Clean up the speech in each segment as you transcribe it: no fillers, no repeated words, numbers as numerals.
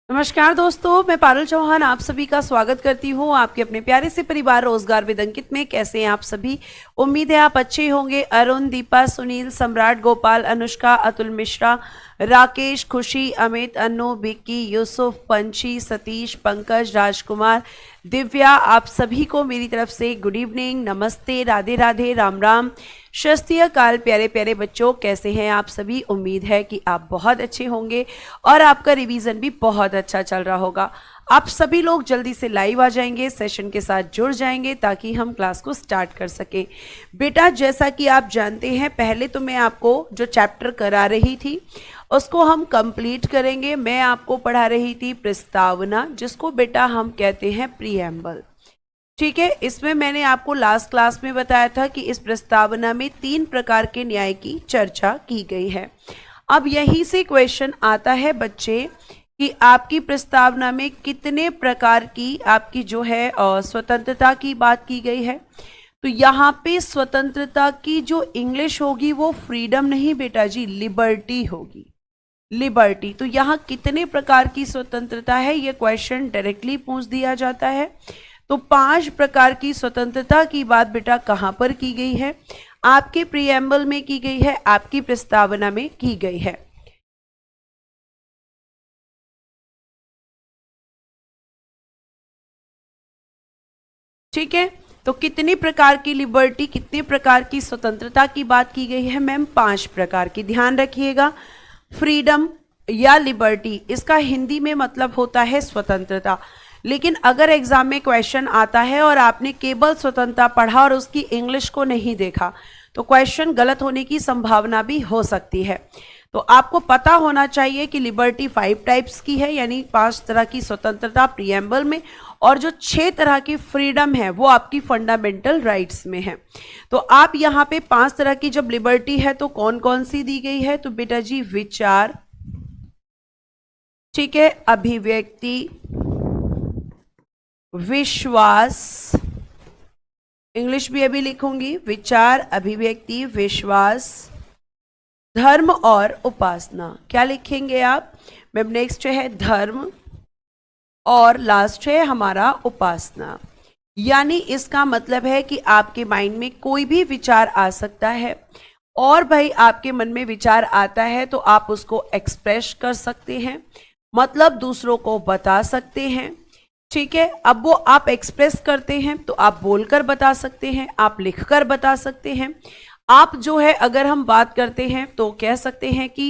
नमस्कार दोस्तों, मैं पारुल चौहान आप सभी का स्वागत करती हूँ आपके अपने प्यारे से परिवार रोजगार विद अंकित में। कैसे हैं आप सभी? उम्मीद है आप अच्छे होंगे। अरुण, दीपा, सुनील, सम्राट, गोपाल, अनुष्का, अतुल मिश्रा, राकेश, खुशी, अमित, अनु, विक्की, यूसुफ, पंची, सतीश, पंकज, राजकुमार, दिव्या, आप सभी को मेरी तरफ से गुड इवनिंग, नमस्ते, राधे राधे, राम राम, शस्त्रीय काल। प्यारे प्यारे बच्चों, कैसे हैं आप सभी? उम्मीद है कि आप बहुत अच्छे होंगे और आपका रिवीजन भी बहुत अच्छा चल रहा होगा। आप सभी लोग जल्दी से लाइव आ जाएंगे, सेशन के साथ जुड़ जाएंगे ताकि हम क्लास को स्टार्ट कर सकें। बेटा, जैसा कि आप जानते हैं, पहले तो मैं आपको जो चैप्टर करा रही थी उसको हम कंप्लीट करेंगे। मैं आपको पढ़ा रही थी प्रस्तावना, जिसको बेटा हम कहते हैं प्रीएम्बल। ठीक है, इसमें मैंने आपको लास्ट क्लास में बताया था कि इस प्रस्तावना में 3 प्रकार के न्याय की चर्चा की गई है। अब यहीं से क्वेश्चन आता है बच्चे कि आपकी प्रस्तावना में कितने प्रकार की आपकी जो है स्वतंत्रता की बात की गई है। तो यहाँ पे स्वतंत्रता की जो इंग्लिश होगी वो फ्रीडम नहीं बेटा जी, लिबर्टी होगी, लिबर्टी। तो यहाँ कितने प्रकार की स्वतंत्रता है, ये क्वेश्चन डायरेक्टली पूछ दिया जाता है। तो 5 प्रकार की स्वतंत्रता की बात बेटा कहाँ पर की गई है? आपके प्रीएम्बल में की गई है, आपकी प्रस्तावना में की गई है। ठीक है, तो कितनी प्रकार की लिबर्टी, कितने प्रकार की स्वतंत्रता की बात की गई है मैम? 5 प्रकार की। ध्यान रखिएगा, फ्रीडम या लिबर्टी, इसका हिंदी में मतलब होता है स्वतंत्रता। लेकिन अगर एग्जाम में क्वेश्चन आता है और आपने केवल स्वतंत्रता पढ़ा और उसकी इंग्लिश को नहीं देखा, तो क्वेश्चन गलत होने की संभावना भी हो सकती है। तो आपको पता होना चाहिए कि लिबर्टी 5 टाइप्स की है, यानी 5 तरह की स्वतंत्रता प्रीएम्बल में, और जो 6 तरह की फ्रीडम है वो आपकी फंडामेंटल राइट्स में है। तो आप यहाँ पे 5 तरह की जब लिबर्टी है तो कौन कौन सी दी गई है? तो बेटा जी विचार, ठीक है, अभिव्यक्ति, विश्वास, इंग्लिश भी अभी लिखूंगी, विचार, अभिव्यक्ति, विश्वास, धर्म और उपासना। क्या लिखेंगे आप मैम? नेक्स्ट है धर्म और लास्ट है हमारा उपासना। यानी इसका मतलब है कि आपके माइंड में कोई भी विचार आ सकता है और भाई आपके मन में विचार आता है तो आप उसको एक्सप्रेस कर सकते हैं, मतलब दूसरों को बता सकते हैं। ठीक है, अब वो आप एक्सप्रेस करते हैं तो आप बोलकर बता सकते हैं, आप लिखकर बता सकते हैं। आप जो है अगर हम बात करते हैं तो कह सकते हैं कि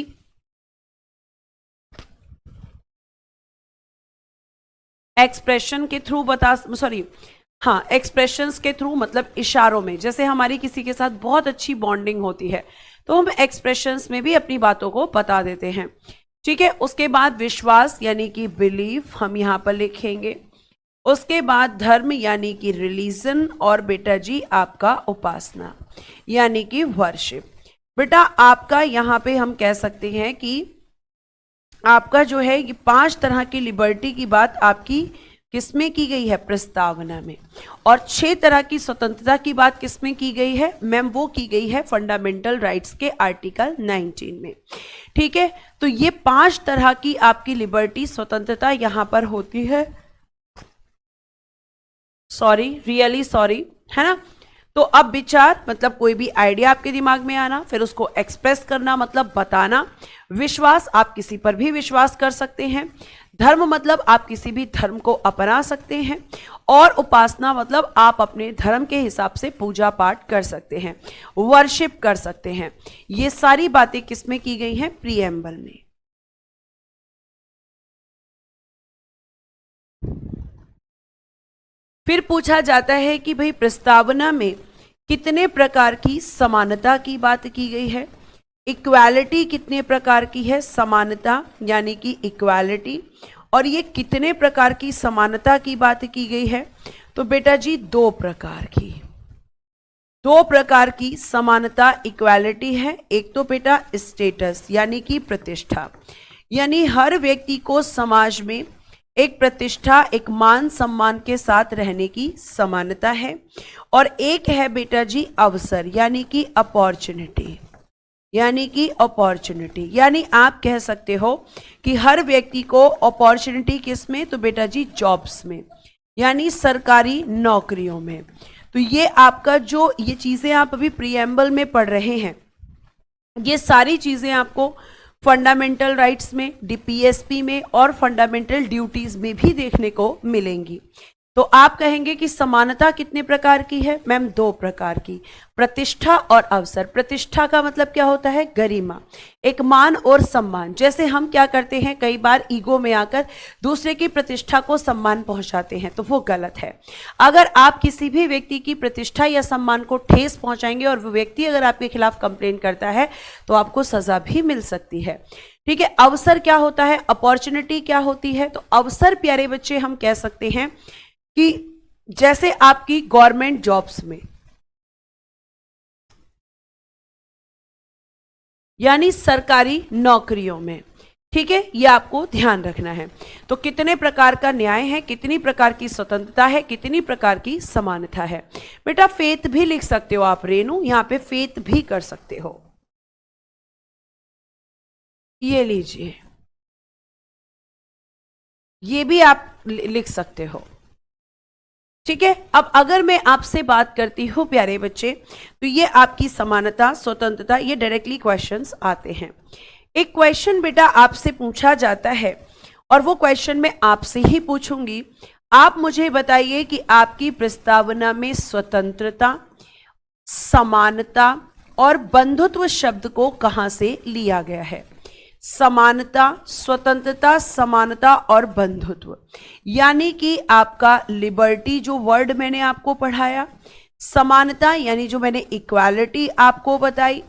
एक्सप्रेशन के थ्रू एक्सप्रेशंस के थ्रू, मतलब इशारों में। जैसे हमारी किसी के साथ बहुत अच्छी बॉन्डिंग होती है तो हम एक्सप्रेशंस में भी अपनी बातों को बता देते हैं। ठीक है, उसके बाद विश्वास यानी कि बिलीफ हम यहाँ पर लिखेंगे। उसके बाद धर्म यानी कि रिलीजन, और बेटा जी आपका उपासना यानी कि वर्शिप। बेटा आपका यहाँ पे हम कह सकते हैं कि आपका जो है ये 5 तरह की लिबर्टी की बात आपकी किसमें की गई है? प्रस्तावना में। और 6 तरह की स्वतंत्रता की बात किसमें की गई है मैम? वो की गई है फंडामेंटल राइट्स के आर्टिकल 19 में। ठीक है, तो ये 5 तरह की आपकी लिबर्टी, स्वतंत्रता यहां पर होती है। सॉरी, रियली सॉरी, है ना। तो अब विचार मतलब कोई भी आइडिया आपके दिमाग में आना, फिर उसको एक्सप्रेस करना मतलब बताना। विश्वास, आप किसी पर भी विश्वास कर सकते हैं। धर्म मतलब आप किसी भी धर्म को अपना सकते हैं। और उपासना मतलब आप अपने धर्म के हिसाब से पूजा पाठ कर सकते हैं, वर्शिप कर सकते हैं। ये सारी बातें किसमें की गई हैं? प्रीएम्बल में। फिर पूछा जाता है कि भाई प्रस्तावना में कितने प्रकार की समानता की बात की गई है? इक्वालिटी कितने प्रकार की है? समानता यानी कि इक्वालिटी। और ये कितने प्रकार की समानता की बात की गई है? तो बेटा जी 2 प्रकार की, 2 प्रकार की समानता इक्वालिटी है। एक तो बेटा स्टेटस यानी कि प्रतिष्ठा, यानी हर व्यक्ति को समाज में एक प्रतिष्ठा, एक मान सम्मान के साथ रहने की समानता है। और एक है बेटा जी अवसर यानी कि अपॉर्चुनिटी। यानी कि अपॉर्चुनिटी, यानी आप कह सकते हो कि हर व्यक्ति को अपॉर्चुनिटी किस में, तो बेटा जी जॉब्स में, यानी सरकारी नौकरियों में। तो ये आपका जो ये चीजें आप अभी प्रीएम्बल में पढ़ रहे हैं, ये सारी चीजें आपको फंडामेंटल राइट्स में, डीपीएसपी में और फंडामेंटल ड्यूटीज में भी देखने को मिलेंगी। तो आप कहेंगे कि समानता कितने प्रकार की है? मैम 2 प्रकार की, प्रतिष्ठा और अवसर। प्रतिष्ठा का मतलब क्या होता है? गरिमा, एक मान और सम्मान। जैसे हम क्या करते हैं, कई बार ईगो में आकर दूसरे की प्रतिष्ठा को सम्मान पहुंचाते हैं, तो वो गलत है। अगर आप किसी भी व्यक्ति की प्रतिष्ठा या सम्मान को ठेस पहुंचाएंगे और वो व्यक्ति अगर आपके खिलाफ कंप्लेन करता है तो आपको सजा भी मिल सकती है। ठीक है। अवसर क्या होता है? अपॉर्चुनिटी क्या होती है? तो अवसर प्यारे बच्चे हम कह सकते हैं कि जैसे आपकी गवर्नमेंट जॉब्स में, यानी सरकारी नौकरियों में, ठीक है, ये आपको ध्यान रखना है। तो कितने प्रकार का न्याय है, कितनी प्रकार की स्वतंत्रता है, कितनी प्रकार की समानता है। बेटा फेथ भी लिख सकते हो आप रेनू, यहां पे फेथ भी कर सकते हो, ये लीजिए, ये भी आप लिख सकते हो। ठीक है। अब अगर मैं आपसे बात करती हूं प्यारे बच्चे, तो ये आपकी समानता, स्वतंत्रता, ये डायरेक्टली क्वेश्चंस आते हैं। एक क्वेश्चन बेटा आपसे पूछा जाता है और वो क्वेश्चन मैं आपसे ही पूछूंगी। आप मुझे बताइए कि आपकी प्रस्तावना में स्वतंत्रता, समानता और बंधुत्व शब्द को कहां से लिया गया है? समानता, स्वतंत्रता, समानता और बंधुत्व, यानी कि आपका लिबर्टी जो वर्ड मैंने आपको पढ़ाया, समानता यानी जो मैंने इक्वालिटी आपको बताई,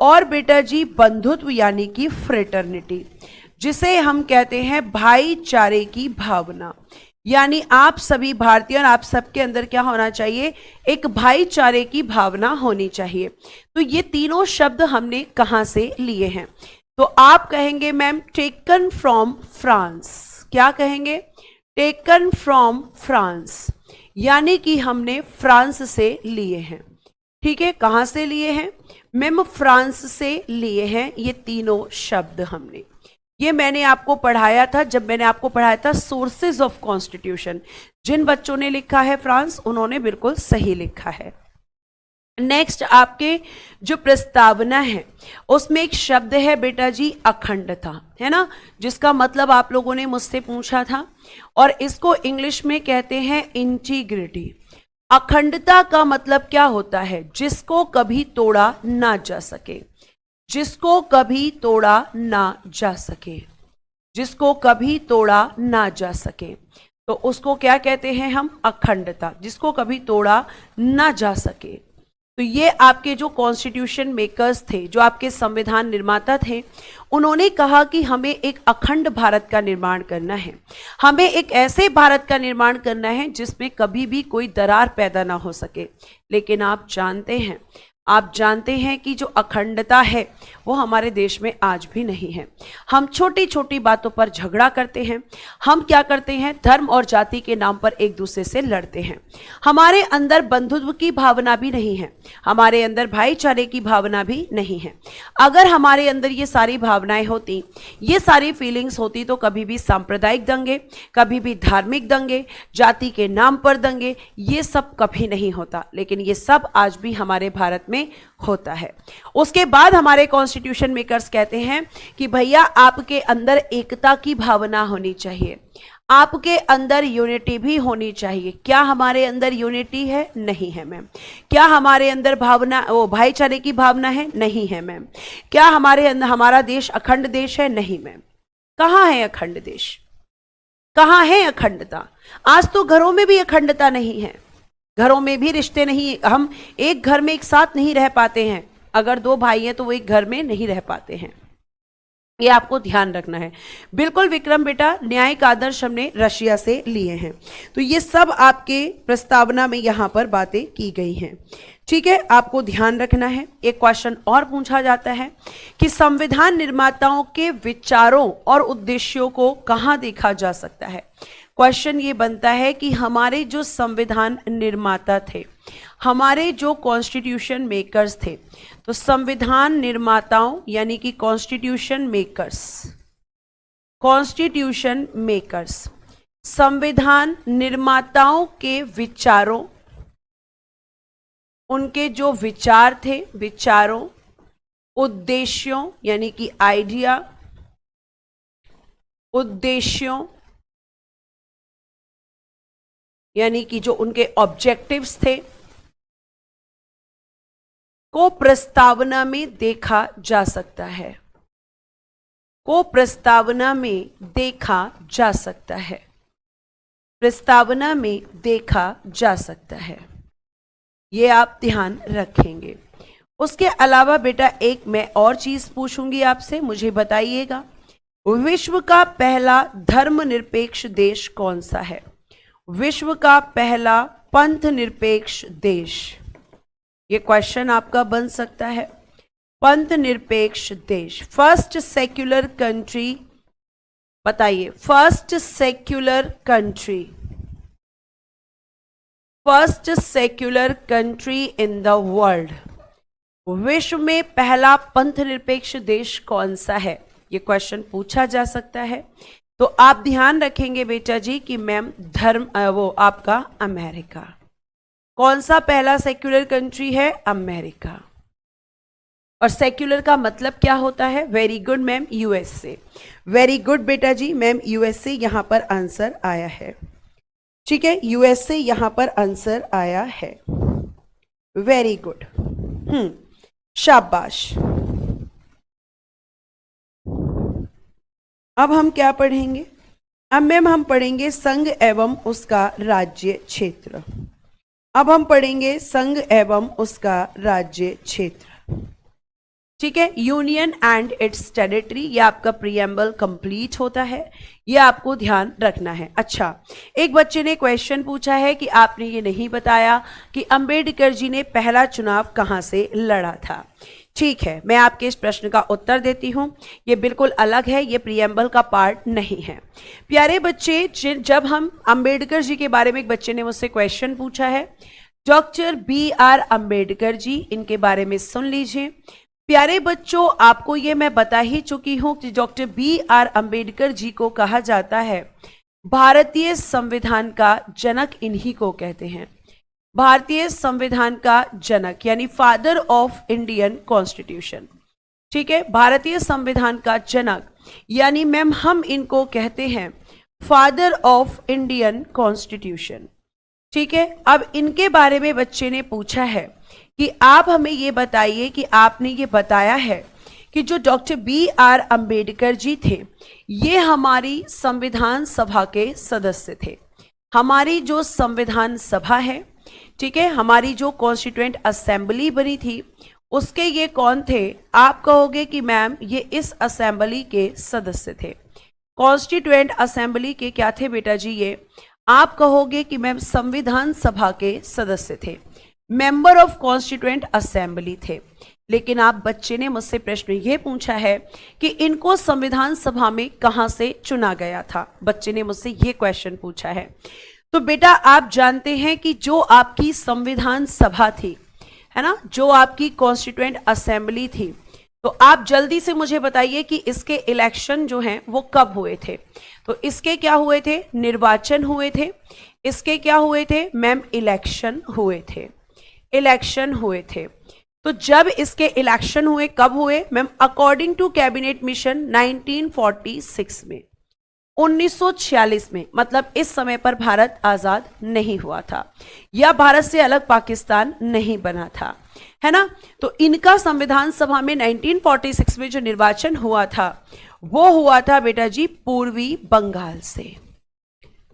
और बेटा जी बंधुत्व यानी कि फ्रेटर्निटी, जिसे हम कहते हैं भाईचारे की भावना। यानी आप सभी भारतीय और आप सबके अंदर क्या होना चाहिए? एक भाईचारे की भावना होनी चाहिए। तो ये तीनों शब्द हमने कहां से लिए हैं? तो आप कहेंगे मैम टेकन फ्रॉम फ्रांस। क्या कहेंगे? टेकन फ्रॉम फ्रांस, यानी कि हमने फ्रांस से लिए हैं। ठीक है। कहां से लिए हैं? मैम फ्रांस से लिए हैं ये तीनों शब्द हमने। ये मैंने आपको पढ़ाया था, जब मैंने आपको पढ़ाया था सोर्सेज ऑफ कॉन्स्टिट्यूशन। जिन बच्चों ने लिखा है फ्रांस, उन्होंने बिल्कुल सही लिखा है। नेक्स्ट आपके जो प्रस्तावना है उसमें एक शब्द है बेटा जी अखंडता, है ना, जिसका मतलब आप लोगों ने मुझसे पूछा था, और इसको इंग्लिश में कहते हैं इंटीग्रिटी। अखंडता का मतलब क्या होता है? जिसको कभी तोड़ा ना जा सके, जिसको कभी तोड़ा ना जा सके, जिसको कभी तोड़ा ना जा सके, तो उसको क्या कहते हैं हम? अखंडता, जिसको कभी तोड़ा ना जा सके। तो ये आपके जो कॉन्स्टिट्यूशन मेकर्स थे, जो आपके संविधान निर्माता थे, उन्होंने कहा कि हमें एक अखंड भारत का निर्माण करना है, हमें एक ऐसे भारत का निर्माण करना है जिसमें कभी भी कोई दरार पैदा ना हो सके। लेकिन आप जानते हैं कि जो अखंडता है वो हमारे देश में आज भी नहीं है। हम छोटी छोटी बातों पर झगड़ा करते हैं, हम क्या करते हैं? धर्म और जाति के नाम पर एक दूसरे से लड़ते हैं। हमारे अंदर बंधुत्व की भावना भी नहीं है, हमारे अंदर भाईचारे की भावना भी नहीं है। अगर हमारे अंदर ये सारी भावनाएं होती, ये सारी फीलिंग्स होती, तो कभी भी सांप्रदायिक दंगे, कभी भी धार्मिक दंगे, जाति के नाम पर दंगे, ये सब कभी नहीं होता। लेकिन ये सब आज भी हमारे भारत में होता है। उसके बाद हमारे कॉन्स्टिट्यूशन मेकर्स कहते हैं कि भैया आपके अंदर एकता की भावना होनी चाहिए, आपके अंदर यूनिटी भी होनी चाहिए। क्या हमारे अंदर यूनिटी है? नहीं है मैम। क्या हमारे अंदर भावना, वो भाईचारे की भावना है? नहीं है मैम। क्या हमारे अंदर, हमारा देश अखंड देश है? नहीं मैम। कहाँ है अखंड देश? कहाँ है अखंडता? आज तो घरों में भी अखंडता नहीं है, घरों में भी रिश्ते नहीं, हम एक घर में एक साथ नहीं रह पाते हैं। अगर 2 भाई हैं तो वो एक घर में नहीं रह पाते हैं, ये आपको ध्यान रखना है। बिल्कुल विक्रम बेटा, न्यायिक आदर्श हमने रशिया से लिए हैं। तो ये सब आपके प्रस्तावना में यहां पर बातें की गई हैं। ठीक है, आपको ध्यान रखना है। एक क्वेश्चन और पूछा जाता है कि संविधान निर्माताओं के विचारों और उद्देश्यों को कहां देखा जा सकता है? क्वेश्चन ये बनता है कि हमारे जो संविधान निर्माता थे हमारे जो कॉन्स्टिट्यूशन मेकर्स थे, तो संविधान निर्माताओं यानी कि कॉन्स्टिट्यूशन मेकर्स, संविधान निर्माताओं के विचारों, उनके जो विचार थे, विचारों, उद्देश्यों यानी कि आइडिया, उद्देश्यों यानी कि जो उनके ऑब्जेक्टिव्स थे, को प्रस्तावना में देखा जा सकता है, को प्रस्तावना में देखा जा सकता है, प्रस्तावना में देखा जा सकता है। ये आप ध्यान रखेंगे। उसके अलावा बेटा एक मैं और चीज पूछूंगी आपसे, मुझे बताइएगा, विश्व का पहला धर्मनिरपेक्ष देश कौन सा है? विश्व का पहला पंथ निरपेक्ष देश, ये क्वेश्चन आपका बन सकता है। पंथ निरपेक्ष देश, फर्स्ट सेक्युलर कंट्री, बताइए, first secular country, first secular country in the world, विश्व में पहला पंथ निरपेक्ष देश कौन सा है? ये क्वेश्चन पूछा जा सकता है। तो आप ध्यान रखेंगे बेटा जी कि मैम वो आपका अमेरिका। कौन सा पहला सेक्युलर कंट्री है? अमेरिका। और सेक्युलर का मतलब क्या होता है? Very good ma'am, USA. Very good बेटा जी, मैम यूएसए यहां पर आंसर आया है। ठीक है, यूएसए यहां पर आंसर आया है। वेरी गुड, शाबाश। अब हम क्या पढ़ेंगे? अब मैम हम पढ़ेंगे संघ एवं उसका राज्य क्षेत्र। अब हम पढ़ेंगे संघ एवं उसका राज्य क्षेत्र। ठीक है, यूनियन एंड इट्स टेरिटरी, ये आपका प्रीएम्बल कंप्लीट होता है, ये आपको ध्यान रखना है। अच्छा, एक बच्चे ने क्वेश्चन पूछा है कि आपने ये नहीं बताया कि अंबेडकर जी ने पहला चुनाव कहां से लड़ा था। ठीक है, मैं आपके इस प्रश्न का उत्तर देती हूं, ये बिल्कुल अलग है, ये प्रीएम्बल का पार्ट नहीं है। प्यारे बच्चे, जब हम अंबेडकर जी के बारे में, एक बच्चे ने मुझसे क्वेश्चन पूछा है, डॉक्टर BR अंबेडकर जी, इनके बारे में सुन लीजिए। प्यारे बच्चों, आपको ये मैं बता ही चुकी हूं कि डॉक्टर BR अंबेडकर जी को कहा जाता है भारतीय संविधान का जनक, इन्हीं को कहते हैं भारतीय संविधान का जनक, यानी फादर ऑफ इंडियन कॉन्स्टिट्यूशन। ठीक है, भारतीय संविधान का जनक, यानी मैम हम इनको कहते हैं फादर ऑफ इंडियन कॉन्स्टिट्यूशन। ठीक है, अब इनके बारे में बच्चे ने पूछा है कि आप हमें ये बताइए कि आपने ये बताया है कि जो डॉक्टर BR अंबेडकर जी थे, ये हमारी संविधान सभा के सदस्य थे। हमारी जो संविधान सभा है, ठीक है, हमारी जो कॉन्स्टिट्यूएंट असेंबली बनी थी, उसके ये कौन थे? आप कहोगे कि मैम ये इस असेंबली के सदस्य थे। कॉन्स्टिट्यूएंट असेंबली के क्या थे बेटा जी? ये आप कहोगे कि मैम संविधान सभा के सदस्य थे, मेंबर ऑफ कॉन्स्टिट्यूएंट असेंबली थे। लेकिन आप बच्चे ने मुझसे प्रश्न ये पूछा है कि इनको संविधान सभा में कहां से चुना गया था। बच्चे ने मुझसे ये क्वेश्चन पूछा है। तो बेटा आप जानते हैं कि जो आपकी संविधान सभा थी, है ना, जो आपकी कॉन्स्टिट्यूएंट असेंबली थी, तो आप जल्दी से मुझे बताइए कि इसके इलेक्शन जो हैं वो कब हुए थे? तो इसके क्या हुए थे? निर्वाचन हुए थे। इसके क्या हुए थे? मैम इलेक्शन हुए थे, इलेक्शन हुए थे। तो जब इसके इलेक्शन हुए, कब हुए ma'am? According to cabinet mission 1946 में, 1946 में, मतलब इस समय पर भारत आजाद नहीं हुआ था, या भारत से अलग पाकिस्तान नहीं बना था, है ना। तो इनका संविधान सभा में 1946 में जो निर्वाचन हुआ था, वो हुआ था बेटा जी पूर्वी बंगाल से।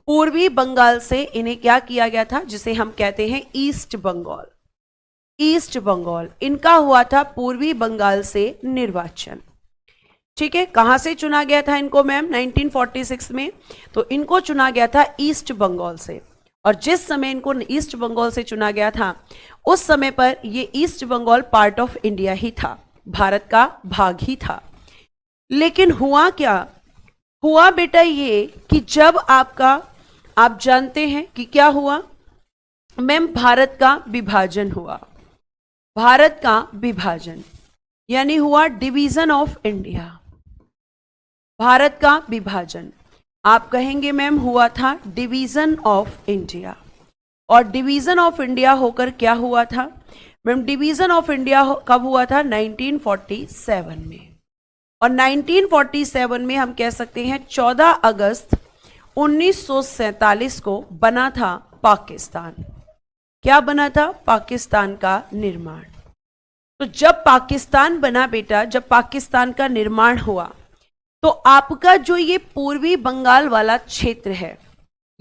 पूर्वी बंगाल से इन्हें क्या किया गया था? जिसे हम कहते हैं ईस्ट बंगाल। ईस्ट बंगाल, इनका हुआ था पूर्वी बंगाल से निर्वाचन। ठीक है, कहां से चुना गया था इनको मैम? 1946 में। तो इनको चुना गया था ईस्ट बंगाल से, और जिस समय इनको ईस्ट बंगाल से चुना गया था, उस समय पर ये East Bengal part of India ही था, भारत का भाग ही था। लेकिन हुआ क्या? हुआ बेटा ये कि जब आपका, आप जानते हैं कि क्या हुआ मैम भारत का विभाजन हुआ, भारत का विभाजन यानी हुआ डिवीजन ऑफ इंडिया। भारत का विभाजन आप कहेंगे मैम हुआ था डिवीजन ऑफ इंडिया। और डिवीजन ऑफ इंडिया होकर क्या हुआ था मैम? डिवीजन ऑफ इंडिया कब हुआ था? 1947 में। और 1947 में हम कह सकते हैं 14 अगस्त 1947 को बना था पाकिस्तान। क्या बना था? पाकिस्तान का निर्माण। तो जब पाकिस्तान बना बेटा, जब पाकिस्तान का निर्माण हुआ तो आपका जो ये पूर्वी बंगाल वाला क्षेत्र है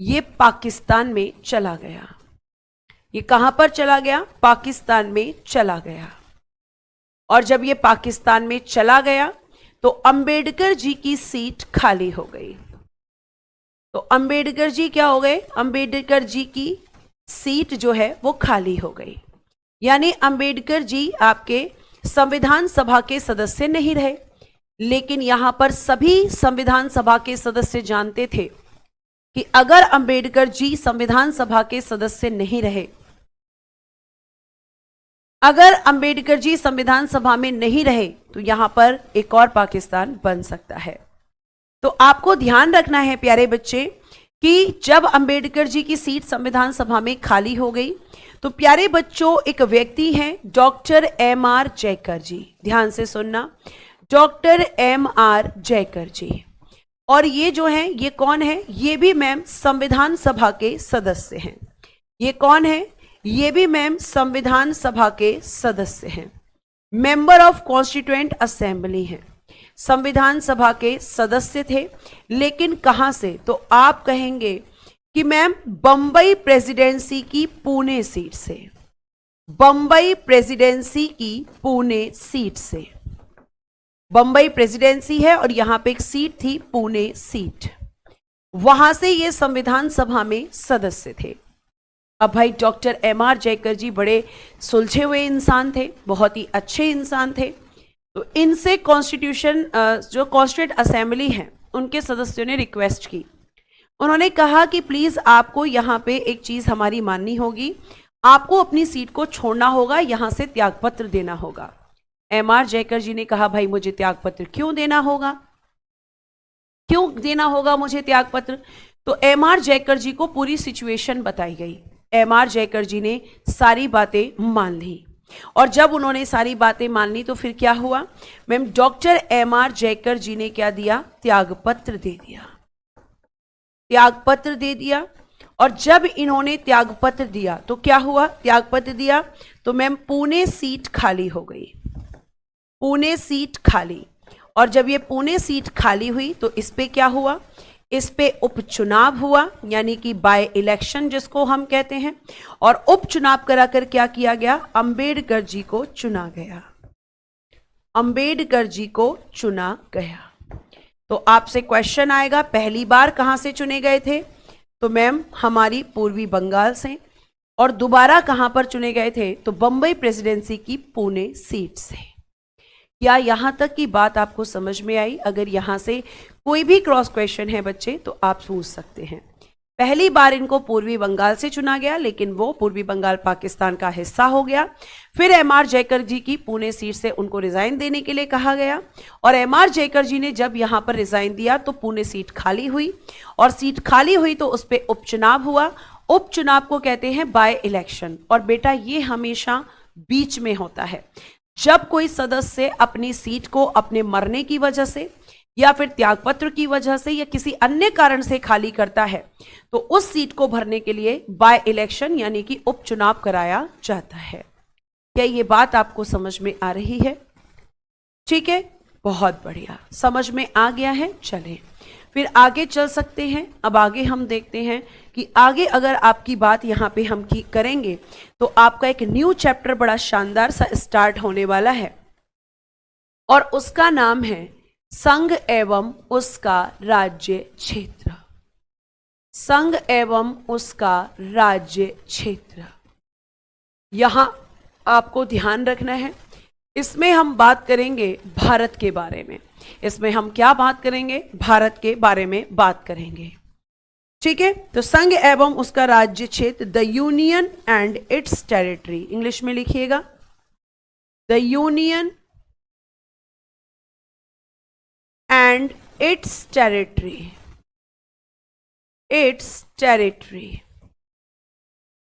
ये पाकिस्तान में चला गया। ये कहां पर चला गया? पाकिस्तान में चला गया। और जब ये पाकिस्तान में चला गया तो अंबेडकर जी की सीट खाली हो गई। तो अंबेडकर जी क्या हो गए? अंबेडकर जी की सीट जो है वो खाली हो गई। यानी अंबेडकर जी आपके संविधान सभा के सदस्य नहीं रहे। लेकिन यहां पर सभी संविधान सभा के सदस्य जानते थे कि अगर अंबेडकर जी संविधान सभा के सदस्य नहीं रहे, अगर अंबेडकर जी संविधान सभा में नहीं रहे तो यहां पर एक और पाकिस्तान बन सकता है। तो आपको ध्यान रखना है प्यारे बच्चे कि जब अंबेडकर जी की सीट संविधान सभा में खाली हो गई तो प्यारे बच्चों एक व्यक्ति हैं डॉक्टर M.R. जयकर जी। ध्यान से सुनना, डॉक्टर M.R. जयकर जी। और ये जो हैं ये कौन है? ये भी मैम संविधान सभा के सदस्य हैं। ये कौन है? ये भी मैम संविधान सभा के सदस्य हैं, मेंबर ऑफ कॉन्स्टिट्यूएंट असेंबली हैं, संविधान सभा के सदस्य थे। लेकिन कहां से? तो आप कहेंगे कि मैम बंबई प्रेसिडेंसी की पुणे सीट से, बंबई प्रेसिडेंसी की पुणे सीट से। बंबई प्रेसिडेंसी है और यहां पे एक सीट थी पुणे सीट, वहां से ये संविधान सभा में सदस्य थे। अब भाई डॉक्टर M.R. जयकर जी बड़े सुलझे हुए इंसान थे, बहुत ही अच्छे इंसान थे। तो इनसे कॉन्स्टिट्यूशन जो कॉन्स्टिट्यूएंट असेंबली है उनके सदस्यों ने रिक्वेस्ट की। उन्होंने कहा कि प्लीज आपको यहाँ पे एक चीज हमारी माननी होगी, आपको अपनी सीट को छोड़ना होगा, यहां से त्यागपत्र देना होगा। M.R. जयकर जी ने कहा भाई मुझे त्यागपत्र क्यों देना होगा, क्यों देना होगा मुझे त्यागपत्र? तो M.R. जयकर जी को पूरी सिचुएशन बताई गई। M.R. जयकर जी ने सारी बातें मान ली। और जब उन्होंने सारी बातें मान ली तो फिर क्या हुआ मैम? Doctor M.R. जयकर जी ने क्या दिया? त्यागपत्र दे दिया, त्यागपत्र दे दिया। और जब इन्होंने त्यागपत्र दिया तो क्या हुआ? त्यागपत्र दिया तो मैम पुणे सीट खाली हो गई, पुणे सीट खाली। और जब ये पुणे सीट खाली हुई तो इस पे क्या हुआ? इस पे उपचुनाव हुआ, यानी कि बाय इलेक्शन जिसको हम कहते हैं। और उपचुनाव कराकर क्या किया गया? अंबेडकर जी को चुना गया, अंबेडकर जी को चुना गया। तो आपसे क्वेश्चन आएगा पहली बार कहां से चुने गए थे? तो मैम हमारी पूर्वी बंगाल से। और दोबारा कहां पर चुने गए थे? तो बंबई प्रेसिडेंसी की पुणे सीट से। क्या यहां तक की बात आपको समझ में आई? अगर यहां से कोई भी क्रॉस क्वेश्चन है बच्चे तो आप पूछ सकते हैं। पहली बार इनको पूर्वी बंगाल से चुना गया, लेकिन वो पूर्वी बंगाल पाकिस्तान का हिस्सा हो गया। फिर M.R. जयकर जी की पुणे सीट से उनको रिजाइन देने के लिए कहा गया। और M.R. जयकर जी ने जब यहां पर रिजाइन दिया तो पुणे सीट खाली हुई, और सीट खाली हुई तो उस पर उपचुनाव हुआ। उपचुनाव को कहते हैं बाय इलेक्शन। और बेटा ये हमेशा बीच में होता है, जब कोई सदस्य अपनी सीट को अपने मरने की वजह से या फिर त्यागपत्र की वजह से या किसी अन्य कारण से खाली करता है तो उस सीट को भरने के लिए बाय इलेक्शन यानी कि उपचुनाव कराया जाता है। क्या ये बात आपको समझ में आ रही है? ठीक है, बहुत बढ़िया, समझ में आ गया है। चलें फिर आगे चल सकते हैं। अब आगे हम देखते हैं कि आगे अगर आपकी बात यहाँ पे हम की करेंगे तो आपका एक न्यू चैप्टर बड़ा शानदार सा स्टार्ट होने वाला है, और उसका नाम है संघ एवं उसका राज्य क्षेत्र। संघ एवं उसका राज्य क्षेत्र, यहां आपको ध्यान रखना है। इसमें हम बात करेंगे भारत के बारे में। इसमें हम क्या बात करेंगे? भारत के बारे में बात करेंगे। ठीक है, तो संघ एवं उसका राज्य क्षेत्र, the union and it's territory, English में लिखिएगा, the union and it's territory, it's territory,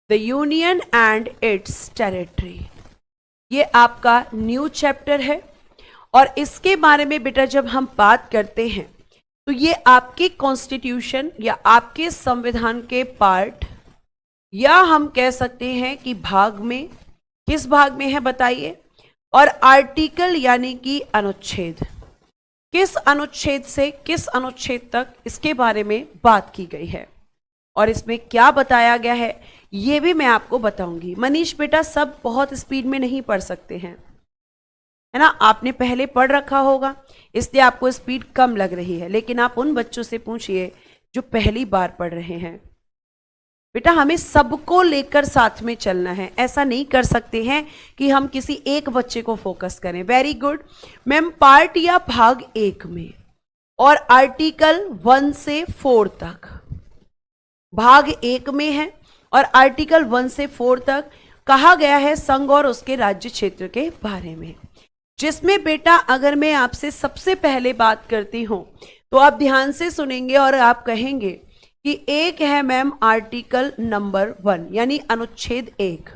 the union and it's territory. ये आपका न्यू चैप्टर है और इसके बारे में बेटा जब हम बात करते हैं तो ये आपके कॉन्स्टिट्यूशन या आपके संविधान के पार्ट, या हम कह सकते हैं कि भाग में, किस भाग में है बताइए, और आर्टिकल यानी कि अनुच्छेद, किस अनुच्छेद से किस अनुच्छेद तक इसके बारे में बात की गई है और इसमें क्या बताया गया है ये भी मैं आपको बताऊंगी। मनीष बेटा सब बहुत स्पीड में नहीं पढ़ सकते हैं, है ना, आपने पहले पढ़ रखा होगा इसलिए आपको स्पीड कम लग रही है, लेकिन आप उन बच्चों से पूछिए जो पहली बार पढ़ रहे हैं। बेटा हमें सबको लेकर साथ में चलना है, ऐसा नहीं कर सकते हैं कि हम किसी एक बच्चे को फोकस करें। वेरी गुड मैम, पार्ट या भाग 1 में और आर्टिकल 1 से 4 तक, भाग 1 में है और आर्टिकल 1 से 4 तक कहा गया है संघ और उसके राज्य क्षेत्र के बारे में, जिसमें बेटा अगर मैं आपसे सबसे पहले बात करती हूं तो आप ध्यान से सुनेंगे और आप कहेंगे कि एक है मैम आर्टिकल नंबर 1 यानी अनुच्छेद 1।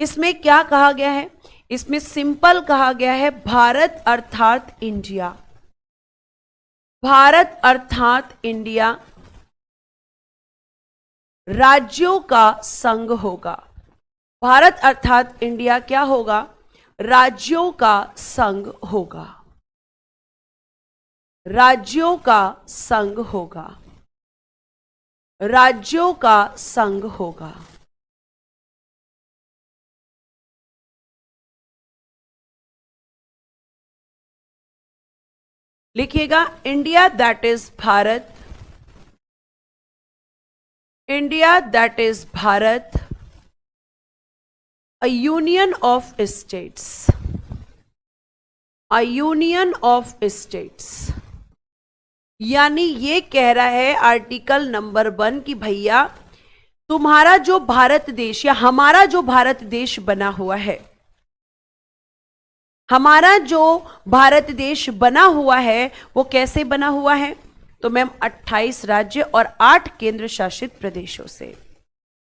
इसमें क्या कहा गया है, इसमें सिंपल कहा गया है भारत अर्थात इंडिया, भारत अर्थात इंडिया राज्यों का संघ होगा। भारत अर्थात इंडिया क्या होगा, राज्यों का संघ होगा, राज्यों का संघ होगा, राज्यों का संघ होगा। लिखिएगा India that is Bharat, India that is Bharat, a union of states, a union of states। यानी ये कह रहा है आर्टिकल नंबर 1 कि भैया तुम्हारा जो भारत देश या हमारा जो भारत देश बना हुआ है, हमारा जो भारत देश बना हुआ है वो कैसे बना हुआ है, तो मैम 28 राज्य और 8 केंद्र शासित प्रदेशों से।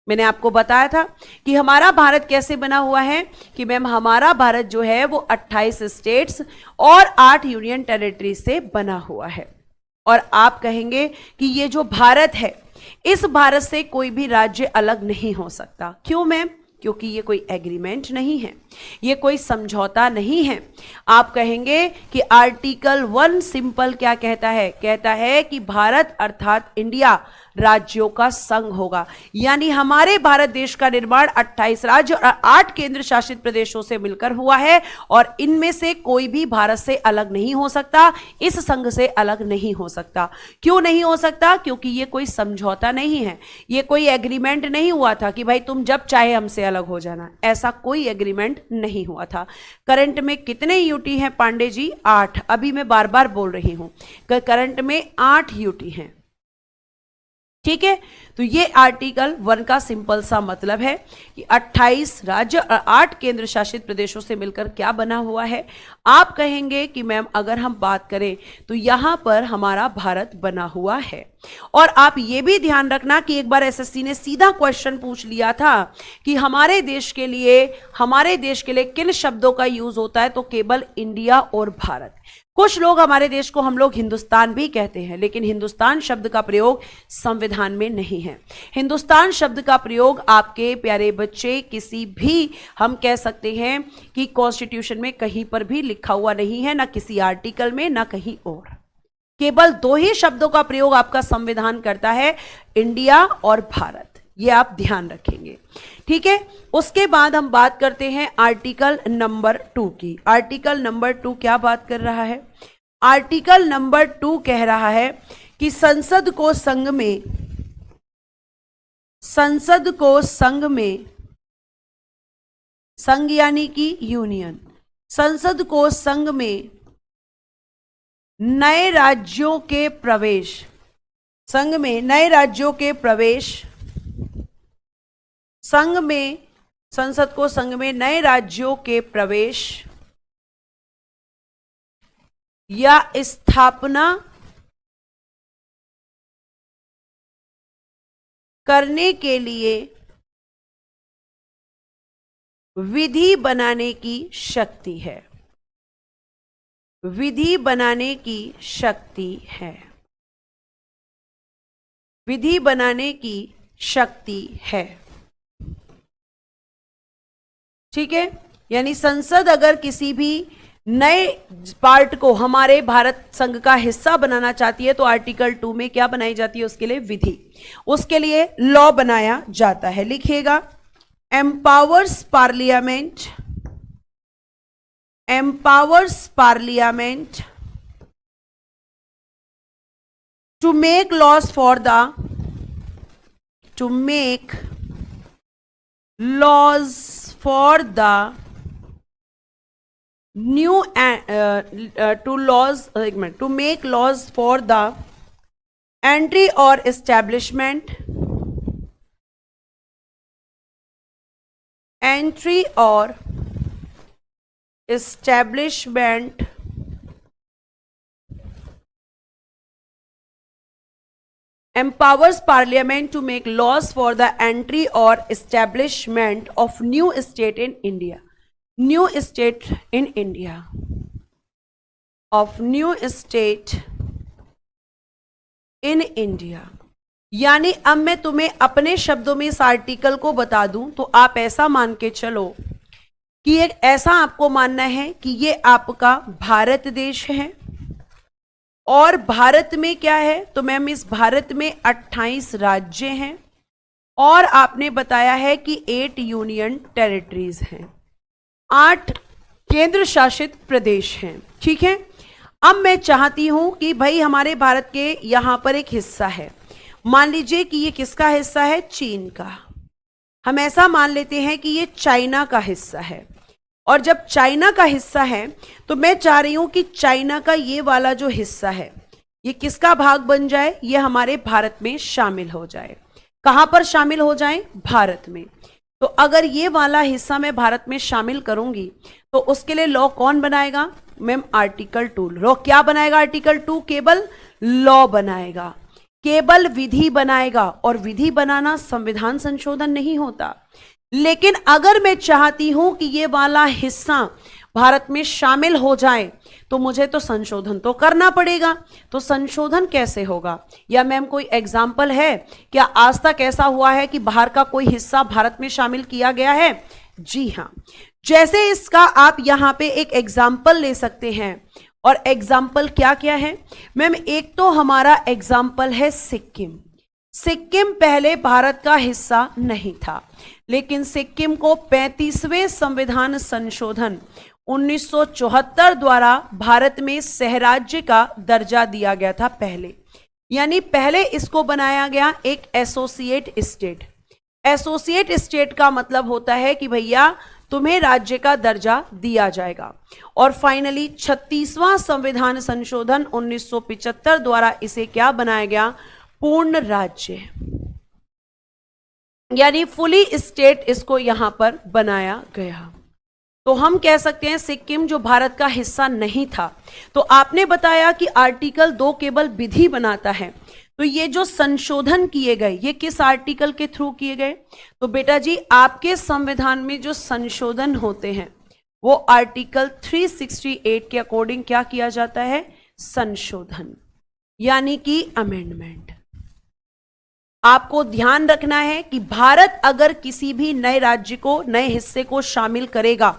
मैंने आपको बताया था कि हमारा भारत कैसे बना हुआ है कि मैम हमारा भारत जो है वो 28 स्टेट्स और 8 यूनियन टेरिटरी से बना हुआ है। और आप कहेंगे कि ये जो भारत है इस भारत से कोई भी राज्य अलग नहीं हो सकता। क्यों मैम, क्योंकि ये कोई एग्रीमेंट नहीं है, ये कोई समझौता नहीं है। आप कहेंगे कि आर्टिकल 1 सिंपल क्या कहता है, कहता है कि भारत अर्थात इंडिया राज्यों का संघ होगा। यानी हमारे भारत देश का निर्माण 28 राज्य और 8 केंद्र शासित प्रदेशों से मिलकर हुआ है और इनमें से कोई भी भारत से अलग नहीं हो सकता, इस संघ से अलग नहीं हो सकता। क्यों नहीं हो सकता, क्योंकि ये कोई समझौता नहीं है, ये कोई एग्रीमेंट नहीं हुआ था कि भाई तुम जब चाहे हमसे अलग हो जाना, ऐसा कोई एग्रीमेंट नहीं हुआ था। करंट में कितने यूटी हैं पांडे जी, 8। अभी मैं बार बार बोल रही हूं करंट में 8 यूटी हैं, ठीक है। तो ये आर्टिकल 1 का सिंपल सा मतलब है कि 28 राज्य और 8 केंद्र शासित प्रदेशों से मिलकर क्या बना हुआ है। आप कहेंगे कि मैम अगर हम बात करें तो यहां पर हमारा भारत बना हुआ है। और आप ये भी ध्यान रखना कि एक बार एसएससी ने सीधा क्वेश्चन पूछ लिया था कि हमारे देश के लिए किन शब्दों का यूज होता है, तो केवल इंडिया और भारत। कुछ लोग हमारे देश को हम लोग हिंदुस्तान भी कहते हैं, लेकिन हिंदुस्तान शब्द का प्रयोग संविधान में नहीं है। हिंदुस्तान शब्द का प्रयोग आपके प्यारे बच्चे किसी भी, हम कह सकते हैं कि कॉन्स्टिट्यूशन में कहीं पर भी लिखा हुआ नहीं है, ना किसी आर्टिकल में, ना कहीं और। केवल 2 ही शब्दों का प्रयोग आपका संविधान करता है, इंडिया और भारत। ये आप ध्यान रखेंगे, ठीक है। उसके बाद हम बात करते हैं आर्टिकल नंबर 2 की। आर्टिकल नंबर 2 क्या बात कर रहा है, आर्टिकल नंबर 2 कह रहा है कि संसद को संघ में, संघ यानी कि यूनियन, संसद को संघ में नए राज्यों के प्रवेश, संघ में नए राज्यों के प्रवेश, संघ में, संसद को संघ में नए राज्यों के प्रवेश या स्थापना करने के लिए विधि बनाने की शक्ति है, विधि बनाने की शक्ति है, विधि बनाने की शक्ति है। ठीक है, यानी संसद अगर किसी भी नए पार्ट को हमारे भारत संघ का हिस्सा बनाना चाहती है तो आर्टिकल 2 में क्या बनाई जाती है? उसके लिए विधि, उसके लिए लॉ बनाया जाता है। लिखिएगा, empowers parliament, empowers parliament to make laws for the, to make laws for the new to laws, एक मिनट, to make laws for the entry और एस्टैब्लिशमेंट, एंट्री और establishment empowers parliament to make laws for the entry or establishment of new state in India, new state in India, of new state in India। यानी अब मैं तुम्हें अपने शब्दों में इस आर्टिकल को बता दूं तो आप ऐसा मान के चलो कि एक ऐसा आपको मानना है कि ये आपका भारत देश है और भारत में क्या है, तो मैम इस भारत में 28 राज्य हैं और आपने बताया है कि 8 यूनियन टेरिटरीज हैं, 8 केंद्र शासित प्रदेश हैं। ठीक है, अब मैं चाहती हूं कि भाई हमारे भारत के यहां पर एक हिस्सा है, मान लीजिए कि ये किसका हिस्सा है? चीन का। हम ऐसा मान लेते हैं कि ये चाइना का हिस्सा है और जब चाइना का हिस्सा है तो मैं चाह रही हूं कि चाइना का ये वाला जो हिस्सा है ये किसका भाग बन जाए? ये हमारे भारत में शामिल हो जाए। कहां पर शामिल हो जाए? भारत में। तो अगर ये वाला हिस्सा मैं भारत में शामिल करूंगी तो उसके लिए लॉ कौन बनाएगा? Ma'am article 2। लॉ क्या बनाएगा? आर्टिकल 2 केवल लॉ बनाएगा, केवल विधि बनाएगा। और विधि बनाना संविधान संशोधन नहीं होता। लेकिन अगर मैं चाहती हूं कि ये वाला हिस्सा भारत में शामिल हो जाए तो मुझे तो संशोधन तो करना पड़ेगा। तो संशोधन कैसे होगा? या मैम कोई एग्जाम्पल है क्या? आज तक ऐसा हुआ है कि बाहर का कोई हिस्सा भारत में शामिल किया गया है? जी हां। जैसे इसका आप यहां पे एक एग्जाम्पल ले सकते हैं। और एग्जाम्पल क्या क्या है मैम? एक तो हमारा एग्जाम्पल है सिक्किम। सिक्किम पहले भारत का हिस्सा नहीं था, लेकिन सिक्किम को 35वें संविधान संशोधन 1974 द्वारा भारत में सहराज्य का दर्जा दिया गया था पहले। यानी पहले इसको बनाया गया एक एसोसिएट स्टेट। एसोसिएट स्टेट का मतलब होता है कि भैया तुम्हें राज्य का दर्जा दिया जाएगा। और फाइनली 36वां संविधान संशोधन 1975 द्वारा इसे क्या बनाया गया? पूर्ण राज्य, यानी फुली स्टेट इसको यहां पर बनाया गया। तो हम कह सकते हैं सिक्किम जो भारत का हिस्सा नहीं था। तो आपने बताया कि आर्टिकल 2 केवल विधि बनाता है, तो ये जो संशोधन किए गए ये किस आर्टिकल के थ्रू किए गए? तो बेटा जी आपके संविधान में जो संशोधन होते हैं वो आर्टिकल 368 के अकॉर्डिंग क्या किया जाता है? संशोधन, यानी कि अमेंडमेंट। आपको ध्यान रखना है कि भारत अगर किसी भी नए राज्य को, नए हिस्से को शामिल करेगा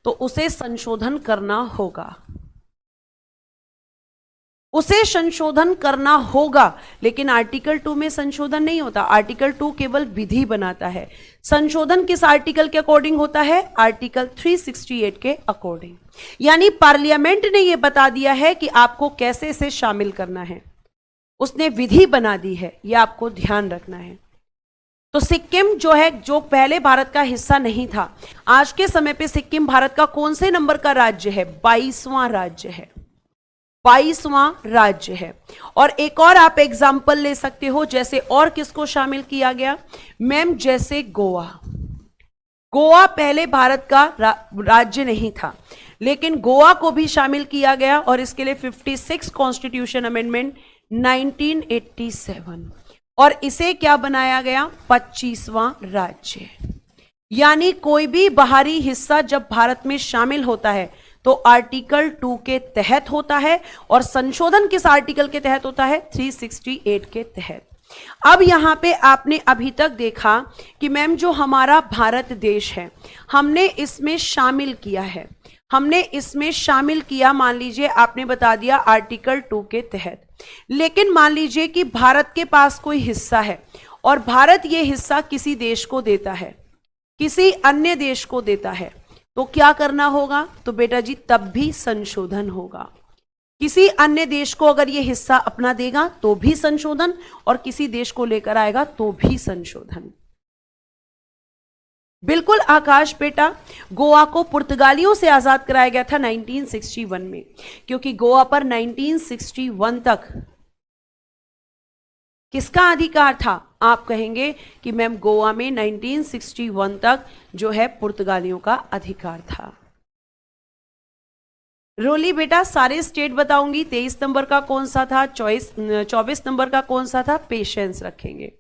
तो उसे संशोधन करना होगा, उसे संशोधन करना होगा। लेकिन आर्टिकल 2 में संशोधन नहीं होता। आर्टिकल 2 केवल विधि बनाता है। संशोधन किस आर्टिकल के अकॉर्डिंग होता है? आर्टिकल 368 के अकॉर्डिंग। यानी पार्लियामेंट ने यह बता दिया है कि आपको कैसे इसे शामिल करना है, उसने विधि बना दी है, यह आपको ध्यान रखना है। तो सिक्किम जो है, जो पहले भारत का हिस्सा नहीं था, आज के समय पे सिक्किम भारत का कौन से नंबर का राज्य है? 22वां राज्य है। 22वां राज्य है। और एक और आप एग्जाम्पल ले सकते हो, जैसे और किसको शामिल किया गया मैम, जैसे गोवा। गोवा पहले भारत का राज्य नहीं था, लेकिन गोवा को भी शामिल किया गया और इसके लिए 56 कॉन्स्टिट्यूशन अमेंडमेंट 1987, और इसे क्या बनाया गया 25वां राज्य। यानी कोई भी बाहरी हिस्सा जब भारत में शामिल होता है तो आर्टिकल 2 के तहत होता है, और संशोधन किस आर्टिकल के तहत होता है 368 के तहत। अब यहां पे आपने अभी तक देखा कि मैम जो हमारा भारत देश है हमने इसमें शामिल किया है, हमने इसमें शामिल किया, मान लीजिए आपने बता दिया आर्टिकल 2 के तहत। लेकिन मान लीजिए कि भारत के पास कोई हिस्सा है और भारत ये हिस्सा किसी देश को देता है, किसी अन्य देश को देता है, तो क्या करना होगा, तो बेटा जी तब भी संशोधन होगा। किसी अन्य देश को अगर ये हिस्सा अपना देगा तो भी संशोधन, और किसी देश को लेकर आएगा तो भी संशोधन। बिल्कुल आकाश बेटा, गोवा को पुर्तगालियों से आजाद कराया गया था 1961 में, क्योंकि गोवा पर 1961 तक किसका अधिकार था, आप कहेंगे कि मैम गोवा में 1961 तक जो है पुर्तगालियों का अधिकार था। रोली बेटा सारे स्टेट बताऊंगी, 23 नंबर का कौन सा था, 24 नंबर का कौन सा था, पेशेंस रखेंगे।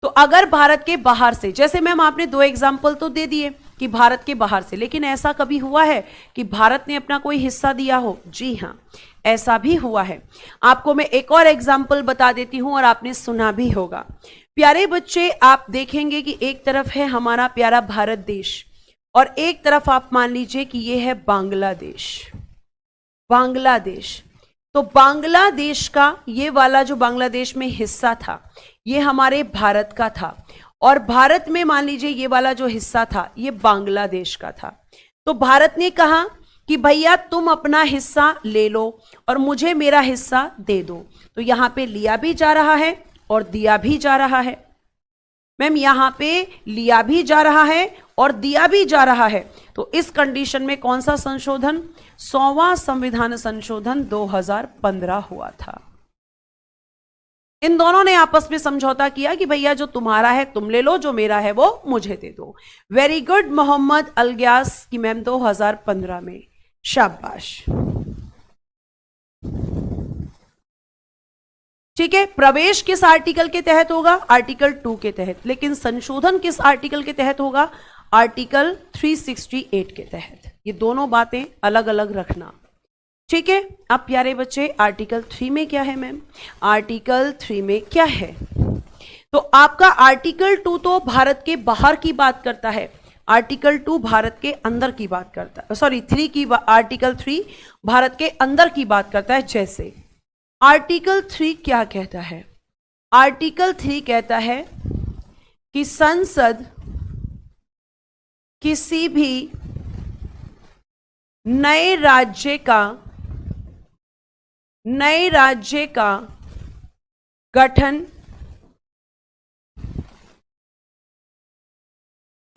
तो अगर भारत के बाहर से, जैसे मैम आपने 2 एग्जाम्पल तो दे दिए कि भारत के बाहर से, लेकिन ऐसा कभी हुआ है कि भारत ने अपना कोई हिस्सा दिया हो, जी हां ऐसा भी हुआ है। आपको मैं एक और एग्जाम्पल बता देती हूं और आपने सुना भी होगा। प्यारे बच्चे आप देखेंगे कि एक तरफ है हमारा प्यारा भारत देश और एक तरफ आप मान लीजिए कि यह है बांग्लादेश। बांग्लादेश, तो बांग्लादेश का ये वाला जो बांग्लादेश में हिस्सा था ये हमारे भारत का था, और भारत में मान लीजिए ये वाला जो हिस्सा था ये बांग्लादेश का था। तो भारत ने कहा कि भैया तुम अपना हिस्सा ले लो और मुझे मेरा हिस्सा दे दो। तो यहां पे लिया भी जा रहा है और दिया भी जा रहा है। मैम यहां पे लिया भी जा रहा है और दिया भी जा रहा है। तो इस कंडीशन में कौन सा संशोधन, 100वां संविधान संशोधन 2015 हुआ था। इन दोनों ने आपस में समझौता किया कि भैया जो तुम्हारा है तुम ले लो, जो मेरा है वो मुझे दे दो। वेरी गुड मोहम्मद अलग्यास की मैम 2015 में, शाबाश। ठीक है, प्रवेश किस आर्टिकल के तहत होगा, आर्टिकल 2 के तहत, लेकिन संशोधन किस आर्टिकल के तहत होगा, आर्टिकल 368 के तहत। ये दोनों बातें अलग अलग रखना। ठीक है, अब प्यारे बच्चे आर्टिकल 3 में क्या है मैम, आर्टिकल 3 में क्या है, तो आपका आर्टिकल 2 तो भारत के बाहर की बात करता है, आर्टिकल 2 भारत के अंदर की बात करता है, सॉरी 3 की आर्टिकल 3 भारत के अंदर की बात करता है। जैसे आर्टिकल 3 क्या कहता है, आर्टिकल 3 कहता है कि संसद किसी भी नए राज्य का गठन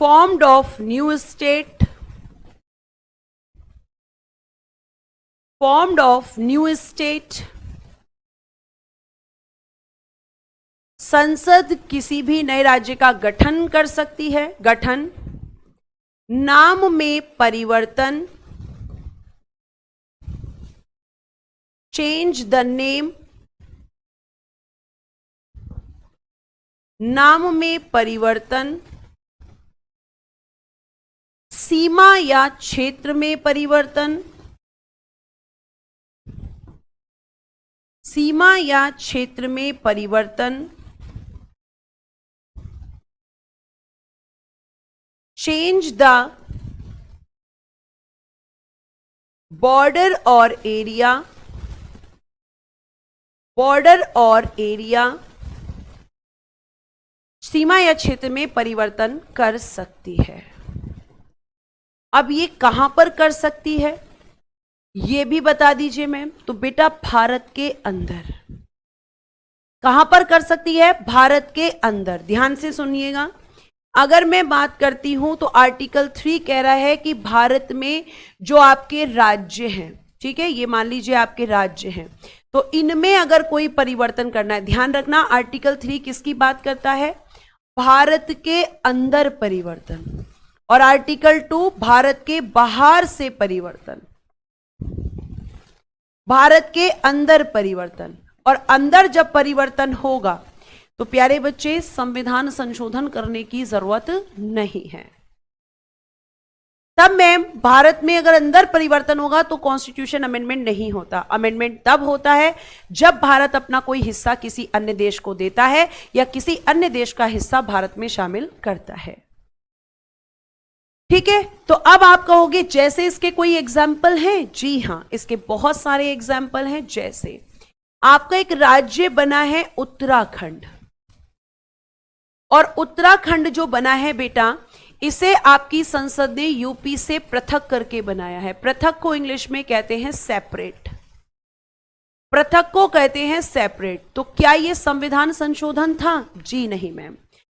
formed of new state, संसद किसी भी नए राज्य का गठन कर सकती है, गठन, नाम में परिवर्तन, चेंज द नेम, नाम में परिवर्तन, सीमा या क्षेत्र में परिवर्तन, सीमा या क्षेत्र में परिवर्तन, चेंज द बॉर्डर और एरिया, बॉर्डर और एरिया, सीमा या क्षेत्र में परिवर्तन कर सकती है। अब ये कहां पर कर सकती है ये भी बता दीजिए मैम, तो बेटा भारत के अंदर। कहां पर कर सकती है, भारत के अंदर। ध्यान से सुनिएगा, अगर मैं बात करती हूं तो आर्टिकल 3 कह रहा है कि भारत में जो आपके राज्य हैं, ठीक है, ये मान लीजिए आपके राज्य हैं, तो इनमें अगर कोई परिवर्तन करना है, ध्यान रखना आर्टिकल 3 किसकी बात करता है, भारत के अंदर परिवर्तन, और आर्टिकल 2 भारत के बाहर से परिवर्तन, भारत के अंदर परिवर्तन, और अंदर जब परिवर्तन होगा तो प्यारे बच्चे संविधान संशोधन करने की जरूरत नहीं है। तब मैम भारत में अगर अंदर परिवर्तन होगा तो कॉन्स्टिट्यूशन अमेंडमेंट नहीं होता। अमेंडमेंट तब होता है जब भारत अपना कोई हिस्सा किसी अन्य देश को देता है या किसी अन्य देश का हिस्सा भारत में शामिल करता है। ठीक है, तो अब आप कहोगे जैसे इसके कोई एग्जाम्पल हैं? जी हां, इसके बहुत सारे एग्जाम्पल हैं। जैसे आपका एक राज्य बना है उत्तराखंड, और उत्तराखंड जो बना है बेटा, इसे आपकी संसद ने यूपी से पृथक करके बनाया है। पृथक को इंग्लिश में कहते हैं सेपरेट, पृथक को कहते हैं सेपरेट। तो क्या यह संविधान संशोधन था? जी नहीं मैम,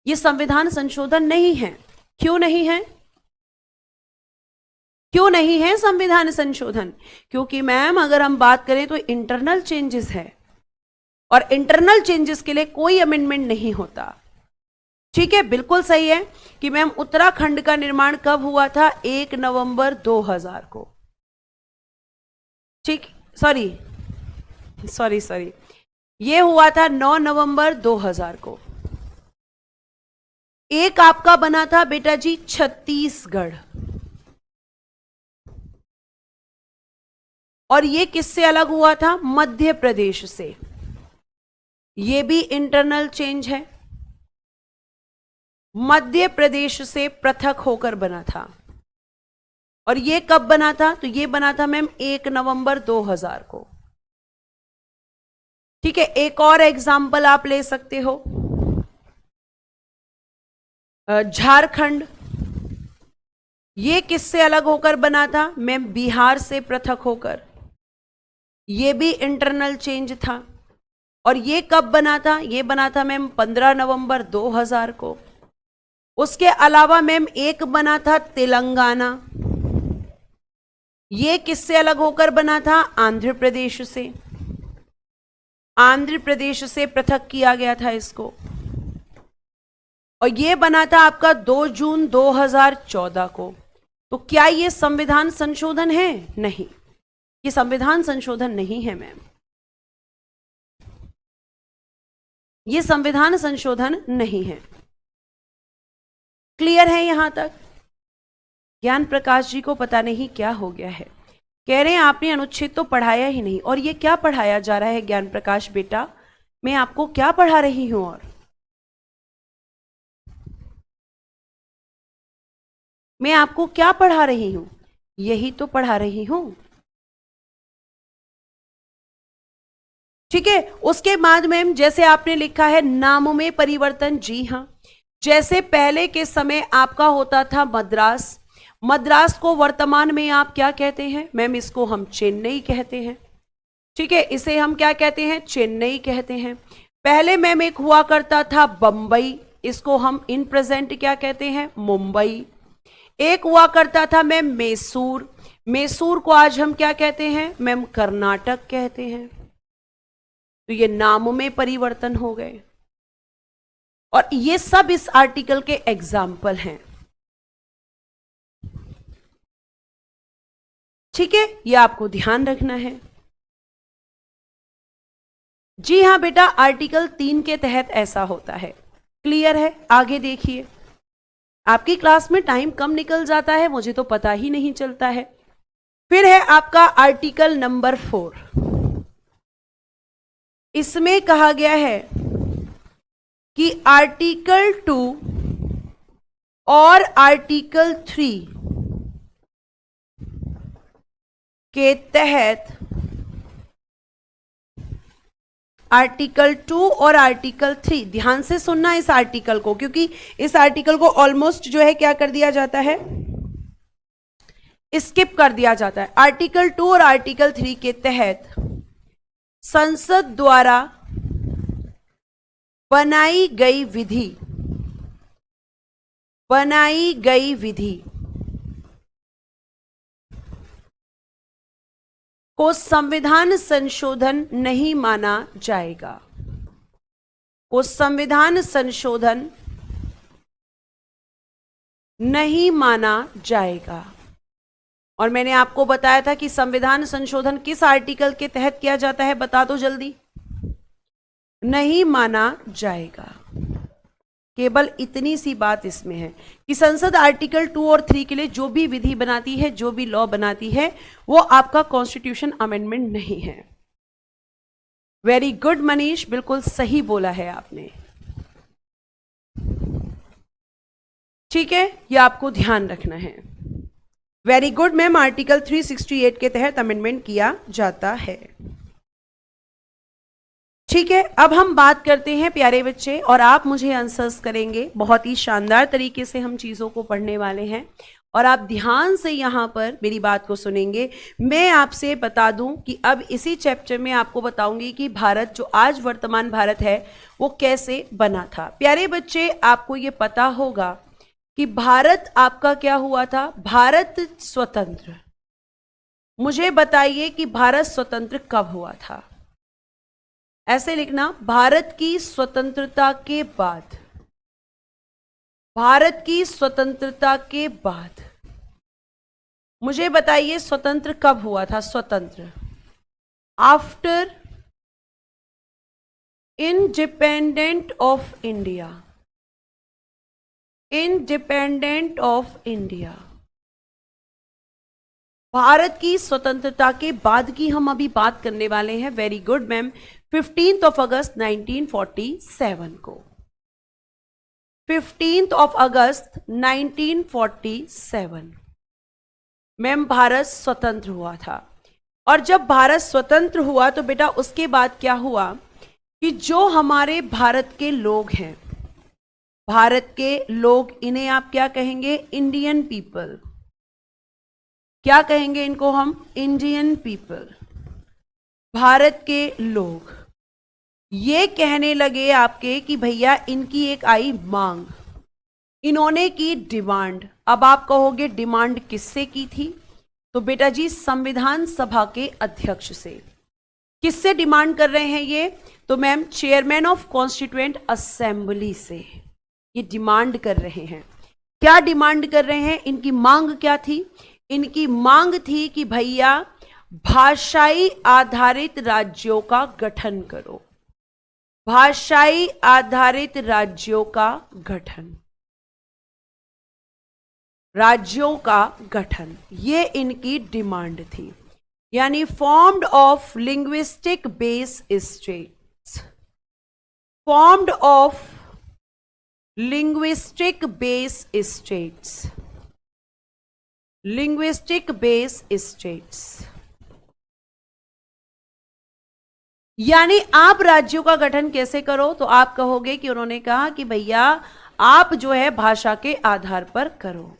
यह संविधान संशोधन नहीं है। क्यों नहीं है? क्यों नहीं है संविधान संशोधन? क्योंकि मैम अगर हम बात करें तो इंटरनल चेंजेस है, और इंटरनल चेंजेस के लिए कोई अमेंडमेंट नहीं होता। ठीक है, बिल्कुल सही है कि मैम उत्तराखंड का निर्माण कब हुआ था? 1 नवंबर 2000 को। ठीक, सॉरी, ये हुआ था 9 नवंबर 2000 को। एक आपका बना था बेटा जी छत्तीसगढ़, और ये किससे अलग हुआ था? मध्य प्रदेश से। ये भी इंटरनल चेंज है, मध्य प्रदेश से पृथक होकर बना था। और ये कब बना था? तो ये बना था मैम 1 नवंबर 2000 को। ठीक है, एक और एग्जाम्पल आप ले सकते हो, झारखंड। ये किससे अलग होकर बना था? मैम बिहार से पृथक होकर। ये भी इंटरनल चेंज था। और ये कब बना था? ये बना था मैम 15 नवंबर 2000 को। उसके अलावा मैम एक बना था तेलंगाना। ये किससे अलग होकर बना था? आंध्र प्रदेश से। आंध्र प्रदेश से पृथक किया गया था इसको। और ये बना था आपका 2 जून 2014 को। तो क्या ये संविधान संशोधन है? नहीं, ये संविधान संशोधन नहीं है मैम, ये संविधान संशोधन नहीं है। क्लियर है यहां तक? ज्ञान प्रकाश जी को पता नहीं क्या हो गया है, कह रहे हैं आपने अनुच्छेद तो पढ़ाया ही नहीं। और ये क्या पढ़ाया जा रहा है ज्ञान प्रकाश बेटा? मैं आपको क्या पढ़ा रही हूं? और मैं आपको क्या पढ़ा रही हूं? यही तो पढ़ा रही हूं। ठीक है, उसके बाद मैम जैसे आपने लिखा है नामों में परिवर्तन। जी हां, जैसे पहले के समय आपका होता था मद्रास, मद्रास को वर्तमान में आप क्या कहते हैं? मैम इसको हम चेन्नई कहते हैं। ठीक है, इसे हम क्या कहते हैं? चेन्नई कहते हैं। पहले मैम एक हुआ करता था बंबई, इसको हम इन प्रेजेंट क्या कहते हैं? मुंबई। एक हुआ करता था मैम मैसूर, मैसूर को आज हम क्या कहते हैं? मैम कर्नाटक कहते हैं। तो ये नामों में परिवर्तन हो गए, और ये सब इस आर्टिकल के एग्जाम्पल हैं। ठीक है, ये आपको ध्यान रखना है। जी हां बेटा, आर्टिकल 3 के तहत ऐसा होता है। क्लियर है? आगे देखिए, आपकी क्लास में टाइम कम निकल जाता है, मुझे तो पता ही नहीं चलता है। फिर है आपका आर्टिकल नंबर 4। इसमें कहा गया है कि आर्टिकल 2 और आर्टिकल 3 के तहत, आर्टिकल 2 और आर्टिकल 3, ध्यान से सुनना इस आर्टिकल को, क्योंकि इस आर्टिकल को ऑलमोस्ट जो है क्या कर दिया जाता है? स्किप कर दिया जाता है। आर्टिकल 2 और आर्टिकल 3 के तहत संसद द्वारा बनाई गई विधि को संविधान संशोधन नहीं माना जाएगा, को संविधान संशोधन नहीं माना जाएगा। और मैंने आपको बताया था कि संविधान संशोधन किस आर्टिकल के तहत किया जाता है, बता दो जल्दी। नहीं माना जाएगा। केवल इतनी सी बात इसमें है कि संसद आर्टिकल 2 और 3 के लिए जो भी विधि बनाती है, जो भी लॉ बनाती है, वो आपका कॉन्स्टिट्यूशन अमेंडमेंट नहीं है। वेरी गुड मनीष, बिल्कुल सही बोला है आपने। ठीक है, ये आपको ध्यान रखना है। वेरी गुड मैम, आर्टिकल 368 के तहत अमेंडमेंट किया जाता है। ठीक है, अब हम बात करते हैं प्यारे बच्चे, और आप मुझे आंसर्स करेंगे। बहुत ही शानदार तरीके से हम चीजों को पढ़ने वाले हैं और आप ध्यान से यहां पर मेरी बात को सुनेंगे। मैं आपसे बता दूं कि अब इसी चैप्टर में आपको बताऊंगी कि भारत, जो आज वर्तमान भारत है, वो कैसे बना था। प्यारे बच्चे, आपको ये पता होगा कि भारत आपका क्या हुआ था, भारत स्वतंत्र। मुझे बताइए कि भारत स्वतंत्र कब हुआ था। ऐसे लिखना, भारत की स्वतंत्रता के बाद, भारत की स्वतंत्रता के बाद मुझे बताइए स्वतंत्र कब हुआ था। स्वतंत्र after independent of India, independent of India. Bharat की स्वतंत्रता के बाद की हम अभी बात करने वाले हैं। वेरी गुड मैम, 15 अगस्त 1947 को, 15 अगस्त 1947 मैम भारत स्वतंत्र हुआ था। और जब भारत स्वतंत्र हुआ तो बेटा उसके बाद क्या हुआ कि जो हमारे भारत के लोग हैं, भारत के लोग, इन्हें आप क्या कहेंगे, इंडियन पीपल। क्या कहेंगे इनको हम, इंडियन पीपल, भारत के लोग। ये कहने लगे आपके कि भैया इनकी एक आई मांग, इन्होंने की डिमांड। अब आप कहोगे डिमांड किससे की थी, तो बेटा जी संविधान सभा के अध्यक्ष से। किससे डिमांड कर रहे हैं ये, तो ma'am chairman of constituent assembly से ये डिमांड कर रहे हैं। क्या डिमांड कर रहे हैं, इनकी मांग क्या थी, इनकी मांग थी कि भैया भाषाई आधारित राज्यों का गठन करो, भाषाई आधारित राज्यों का गठन, राज्यों का गठन, ये इनकी डिमांड थी। यानी formed of linguistic base states, formed of linguistic base states, linguistic base states. यानी आप राज्यों का गठन कैसे करो, तो आप कहोगे कि उन्होंने कहा कि भैया आप जो है भाषा के आधार पर करो।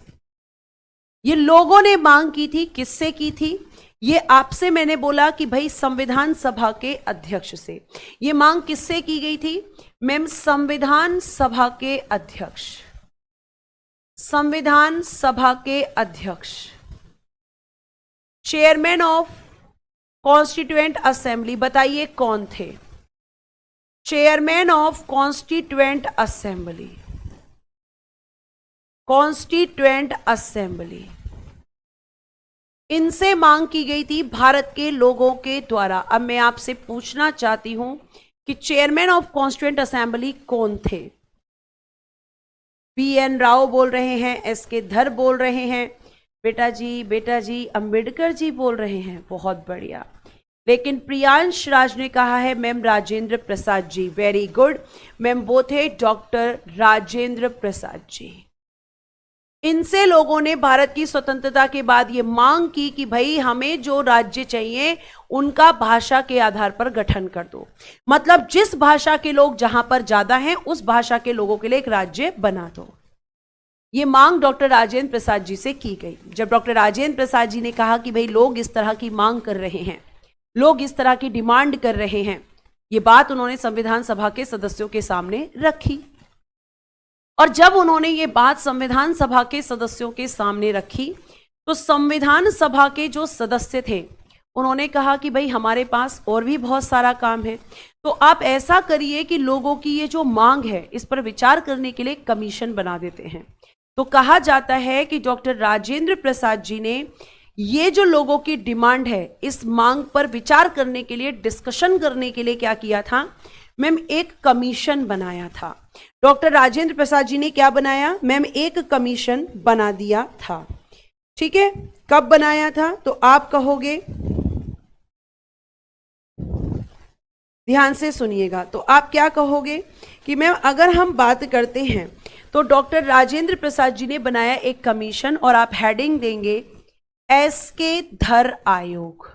ये लोगों ने मांग की थी, किससे की थी, ये आपसे मैंने बोला कि भाई संविधान सभा के अध्यक्ष से। ये मांग किससे की गई थी मैम, संविधान सभा के अध्यक्ष, संविधान सभा के अध्यक्ष, चेयरमैन ऑफ कॉन्स्टिट्यूएंट असेंबली। बताइए कौन थे, chairman of constituent assembly, constituent assembly. इनसे मांग की गई थी भारत के लोगों के द्वारा। अब मैं आपसे पूछना चाहती हूं कि चेयरमैन ऑफ कॉन्स्टिट्यूएंट असेंबली कौन थे। पी.एन. राव बोल रहे हैं, एस.के. धर बोल रहे हैं, बेटा जी अंबेडकर जी बोल रहे हैं, बहुत बढ़िया। लेकिन प्रियांश राज ने कहा है ma'am Rajendra Prasad ji. Very good ma'am, वो थे डॉक्टर राजेंद्र प्रसाद जी। इनसे लोगों ने भारत की स्वतंत्रता के बाद ये मांग की कि भाई हमें जो राज्य चाहिए उनका भाषा के आधार पर गठन कर दो। मतलब जिस भाषा के लोग जहां पर ज्यादा हैं उस भाषा के लोगों के लिए एक राज्य बना दो। ये मांग डॉक्टर राजेंद्र प्रसाद जी से की गई। जब डॉक्टर राजेंद्र प्रसाद जी ने कहा कि भाई लोग इस तरह की मांग कर रहे हैं, लोग इस तरह की डिमांड कर रहे हैं, ये बात उन्होंने संविधान सभा के सदस्यों के सामने रखी। और जब उन्होंने ये बात संविधान सभा के सदस्यों के सामने रखी तो संविधान सभा के जो सदस्य थे उन्होंने कहा कि भाई हमारे पास और भी बहुत सारा काम है, तो आप ऐसा करिए कि लोगों की ये जो मांग है इस पर विचार करने के लिए कमीशन बना देते हैं। तो कहा जाता है कि डॉक्टर राजेंद्र प्रसाद जी ने ये जो लोगों की डिमांड है इस मांग पर विचार करने के लिए, डिस्कशन करने के लिए क्या किया था मैम, एक कमीशन बनाया था। डॉक्टर राजेंद्र प्रसाद जी ने क्या बनाया मैम, एक कमीशन बना दिया था। ठीक है, कब बनाया था तो आप कहोगे, ध्यान से सुनिएगा, तो आप क्या कहोगे कि मैम अगर हम बात करते हैं तो डॉक्टर राजेंद्र प्रसाद जी ने बनाया एक कमीशन और आप हेडिंग देंगे एसके धर आयोग।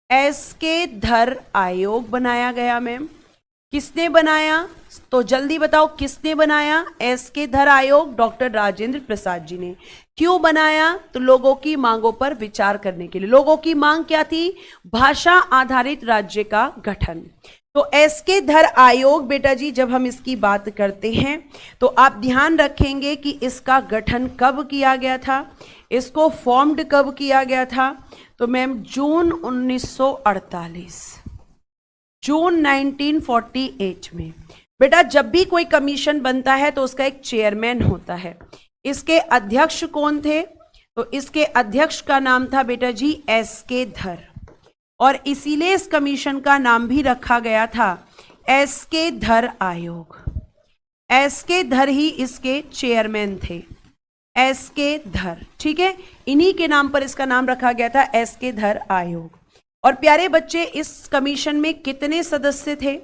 एसके धर आयोग बनाया गया मैम। किसने बनाया तो जल्दी बताओ किसने बनाया, एसके धर आयोग डॉक्टर राजेंद्र प्रसाद जी ने। क्यों बनाया तो लोगों की मांगों पर विचार करने के लिए। लोगों की मांग क्या थी, भाषा आधारित राज्य का गठन। तो एसके धर आयोग बेटा जी जब हम इसकी बात करते हैं तो आप ध्यान रखेंगे कि इसका गठन कब किया गया था, इसको फॉर्म्ड कब किया गया था, तो मैम जून 1948, जून 1948 में। बेटा जब भी कोई कमीशन बनता है तो उसका एक चेयरमैन होता है। इसके अध्यक्ष कौन थे, तो इसके अध्यक्ष का नाम था बेटा जी एसके धर, और इसीलिए इस कमीशन का नाम भी रखा गया था एसके धर आयोग। एसके धर ही इसके चेयरमैन थे, एसके धर। ठीक है, इन्हीं के नाम पर इसका नाम रखा गया था एसके धर आयोग। और प्यारे बच्चे इस कमीशन में कितने सदस्य थे,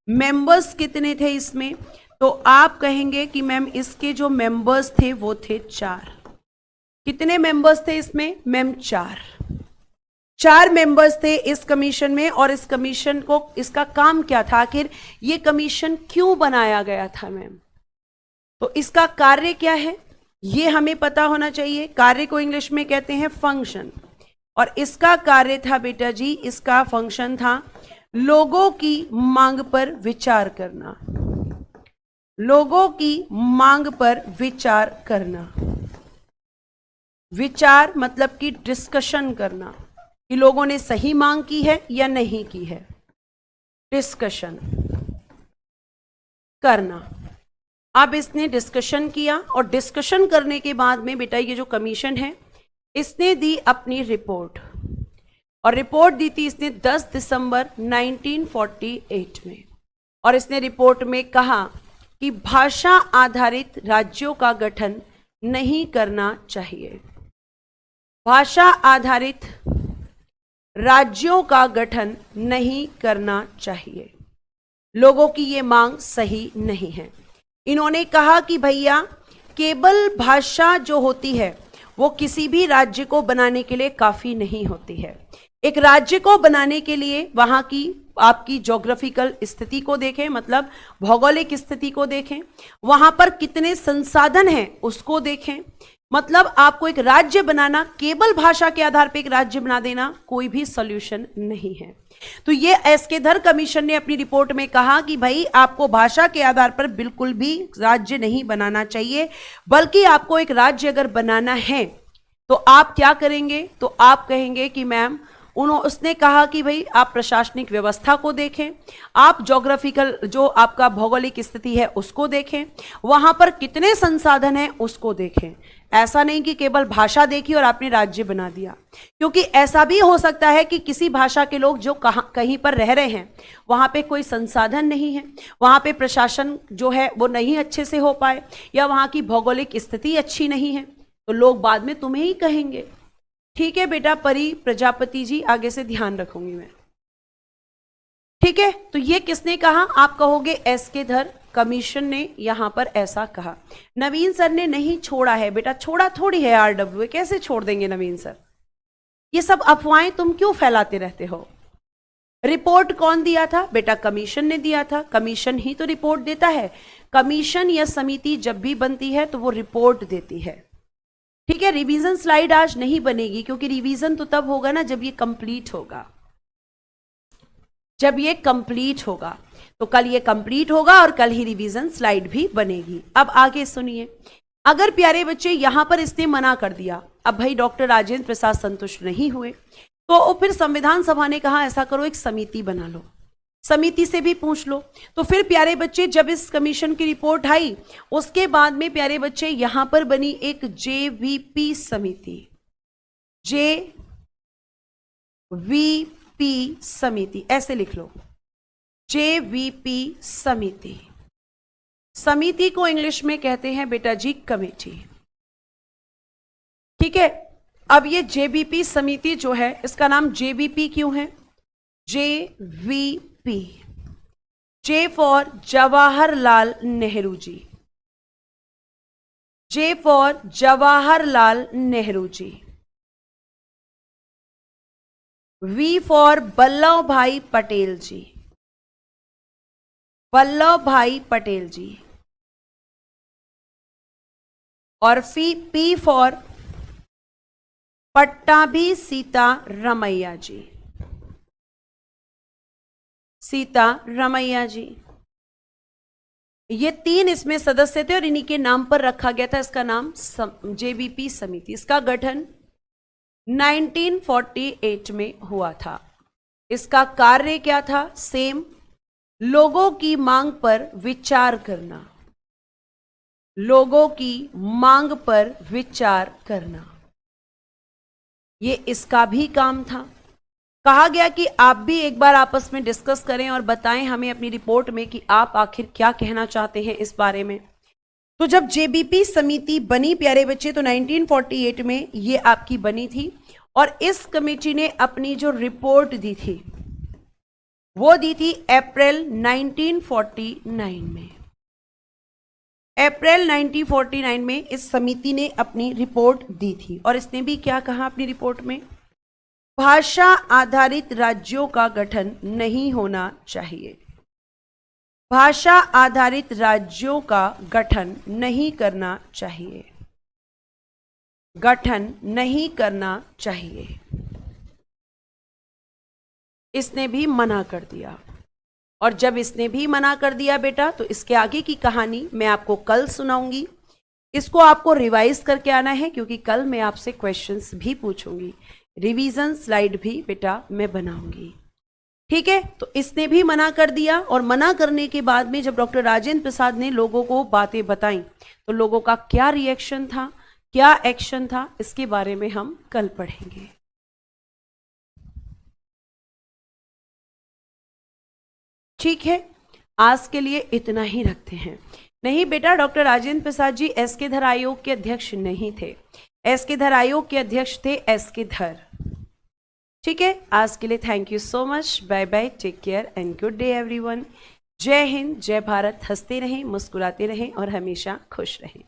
मेंबर्स कितने थे इसमें, तो आप कहेंगे कि मैम इसके जो मेंबर्स थे वो थे 4। कितने मेंबर्स थे इसमें मैम, 4 मेंबर्स थे इस कमीशन में। और इस कमीशन को, इसका काम क्या था, आखिर ये कमीशन क्यों बनाया गया था मैम, तो इसका कार्य क्या है ये हमें पता होना चाहिए। कार्य को इंग्लिश में कहते हैं फंक्शन, और इसका कार्य था बेटा जी, इसका फंक्शन था लोगों की मांग पर विचार करना। लोगों की मांग पर विचार करना, विचार मतलब कि डिस्कशन करना कि लोगों ने सही मांग की है या नहीं की है, डिस्कशन करना। अब इसने डिस्कशन किया और डिस्कशन करने के बाद में बेटा ये जो कमीशन है इसने दी अपनी रिपोर्ट, और रिपोर्ट दी थी इसने 10 दिसंबर 1948 में। और इसने रिपोर्ट में कहा कि भाषा आधारित राज्यों का गठन नहीं करना चाहिए। भाषा आधारित राज्यों का गठन नहीं करना चाहिए, लोगों की ये मांग सही नहीं है। इन्होंने कहा कि भैया केवल भाषा जो होती है वो किसी भी राज्य को बनाने के लिए काफी नहीं होती है। एक राज्य को बनाने के लिए वहां की आपकी ज्योग्राफिकल स्थिति को देखें, मतलब भौगोलिक स्थिति को देखें, वहां पर कितने संसाधन हैं उसको देखें। मतलब आपको एक राज्य बनाना, केवल भाषा के आधार पर एक राज्य बना देना कोई भी सॉल्यूशन नहीं है। तो ये एसके धर कमीशन ने अपनी रिपोर्ट में कहा कि भाई आपको भाषा के आधार पर बिल्कुल भी राज्य नहीं बनाना चाहिए, बल्कि आपको एक राज्य अगर बनाना है तो आप क्या करेंगे, तो आप कहेंगे कि मैम उसने कहा कि भाई आप प्रशासनिक व्यवस्था को देखें, आप ज्योग्राफिकल जो आपका भौगोलिक स्थिति है उसको देखें, वहां पर कितने संसाधन हैं उसको देखें। ऐसा नहीं कि केवल भाषा देखी और आपने राज्य बना दिया, क्योंकि ऐसा भी हो सकता है कि किसी भाषा के लोग जो कहीं पर रह रहे हैं वहां पे कोई संसाधन नहीं है, वहां पे प्रशासन जो है वो नहीं अच्छे से हो पाए, या वहां की भौगोलिक स्थिति अच्छी नहीं है, तो लोग बाद में तुम्हें ही कहेंगे। ठीक है बेटा परी प्रजापति जी, आगे से ध्यान रखूंगी मैं। ठीक है, तो ये किसने कहा, आप कहोगे एसके धर कमीशन ने यहां पर ऐसा कहा। नवीन सर ने नहीं छोड़ा है बेटा, छोड़ा थोड़ी है आरडब्ल्यू, कैसे छोड़ देंगे नवीन सर, ये सब अफवाहें तुम क्यों फैलाते रहते हो। रिपोर्ट कौन दिया था बेटा, कमीशन ने दिया था। कमीशन ही तो रिपोर्ट देता है, कमीशन या समिति जब भी बनती है तो वो रिपोर्ट देती है। ठीक है, रिवीजन स्लाइड आज नहीं बनेगी, क्योंकि रिवीजन तो तब होगा ना जब ये कंप्लीट होगा, जब ये कंप्लीट होगा। तो कल ये कंप्लीट होगा और कल ही रिवीजन स्लाइड भी बनेगी। अब आगे सुनिए, अगर प्यारे बच्चे यहां पर इसने मना कर दिया, अब भाई डॉक्टर राजेंद्र प्रसाद संतुष्ट नहीं हुए, तो फिर संविधान सभा ने कहा ऐसा करो, एक समिति बना लो, समिति से भी पूछ लो। तो फिर प्यारे बच्चे जब इस कमीशन की रिपोर्ट आई, उसके बाद में प्यारे बच्चे यहां पर बनी एक जेवीपी समिति, जेवीपी समिति, ऐसे लिख लो, जेवीपी समिति। समिति को इंग्लिश में कहते हैं बेटा जी कमेटी। ठीक है, अब ये जेवीपी समिति जो है, इसका नाम जेवीपी क्यों है? JVP, J for Jawaharlal Nehru ji, J for Jawaharlal Nehru ji, V for Vallabh Bhai Patel ji, Vallabh Bhai Patel ji, और पी फॉर पट्टाभी सीतारमैया जी, सीतारमैया जी। ये तीन इसमें सदस्य थे और इन्हीं के नाम पर रखा गया था इसका नाम जेवीपी समिति। इसका गठन 1948 में हुआ था। इसका कार्य क्या था? सेम, लोगों की मांग पर विचार करना, लोगों की मांग पर विचार करना, ये इसका भी काम था। कहा गया कि आप भी एक बार आपस में डिस्कस करें और बताएं हमें अपनी रिपोर्ट में कि आप आखिर क्या कहना चाहते हैं इस बारे में। तो जब जेबीपी समिति बनी प्यारे बच्चे, तो 1948 में ये आपकी बनी थी और इस कमेटी ने अपनी जो रिपोर्ट दी थी वो दी थी अप्रैल 1949 में। अप्रैल 1949 में इस समिति ने अपनी रिपोर्ट दी थी और इसने भी क्या कहा अपनी रिपोर्ट में? भाषा आधारित राज्यों का गठन नहीं होना चाहिए, भाषा आधारित राज्यों का गठन नहीं करना चाहिए, गठन नहीं करना चाहिए, इसने भी मना कर दिया। और जब इसने भी मना कर दिया बेटा, तो इसके आगे की कहानी मैं आपको कल सुनाऊंगी। इसको आपको रिवाइज करके आना है क्योंकि कल मैं आपसे क्वेश्चंस भी पूछूंगी, रिवीजन स्लाइड भी बेटा मैं बनाऊंगी। ठीक है, तो इसने भी मना कर दिया और मना करने के बाद में जब डॉक्टर राजेंद्र प्रसाद ने लोगों को बातें बताई तो लोगों का क्या रिएक्शन था, क्या एक्शन था, इसके बारे में हम कल पढ़ेंगे। ठीक है, आज के लिए इतना ही रखते हैं। नहीं बेटा, डॉक्टर राजेंद्र प्रसाद जी एसके धर आयोग के अध्यक्ष नहीं थे, एसके धर आयोग के अध्यक्ष थे एसके धर। ठीक है, आज के लिए thank you so much, bye bye, take care and good day everyone. जय हिंद, जय भारत। हंसते रहें, मुस्कुराते रहें और हमेशा खुश रहें।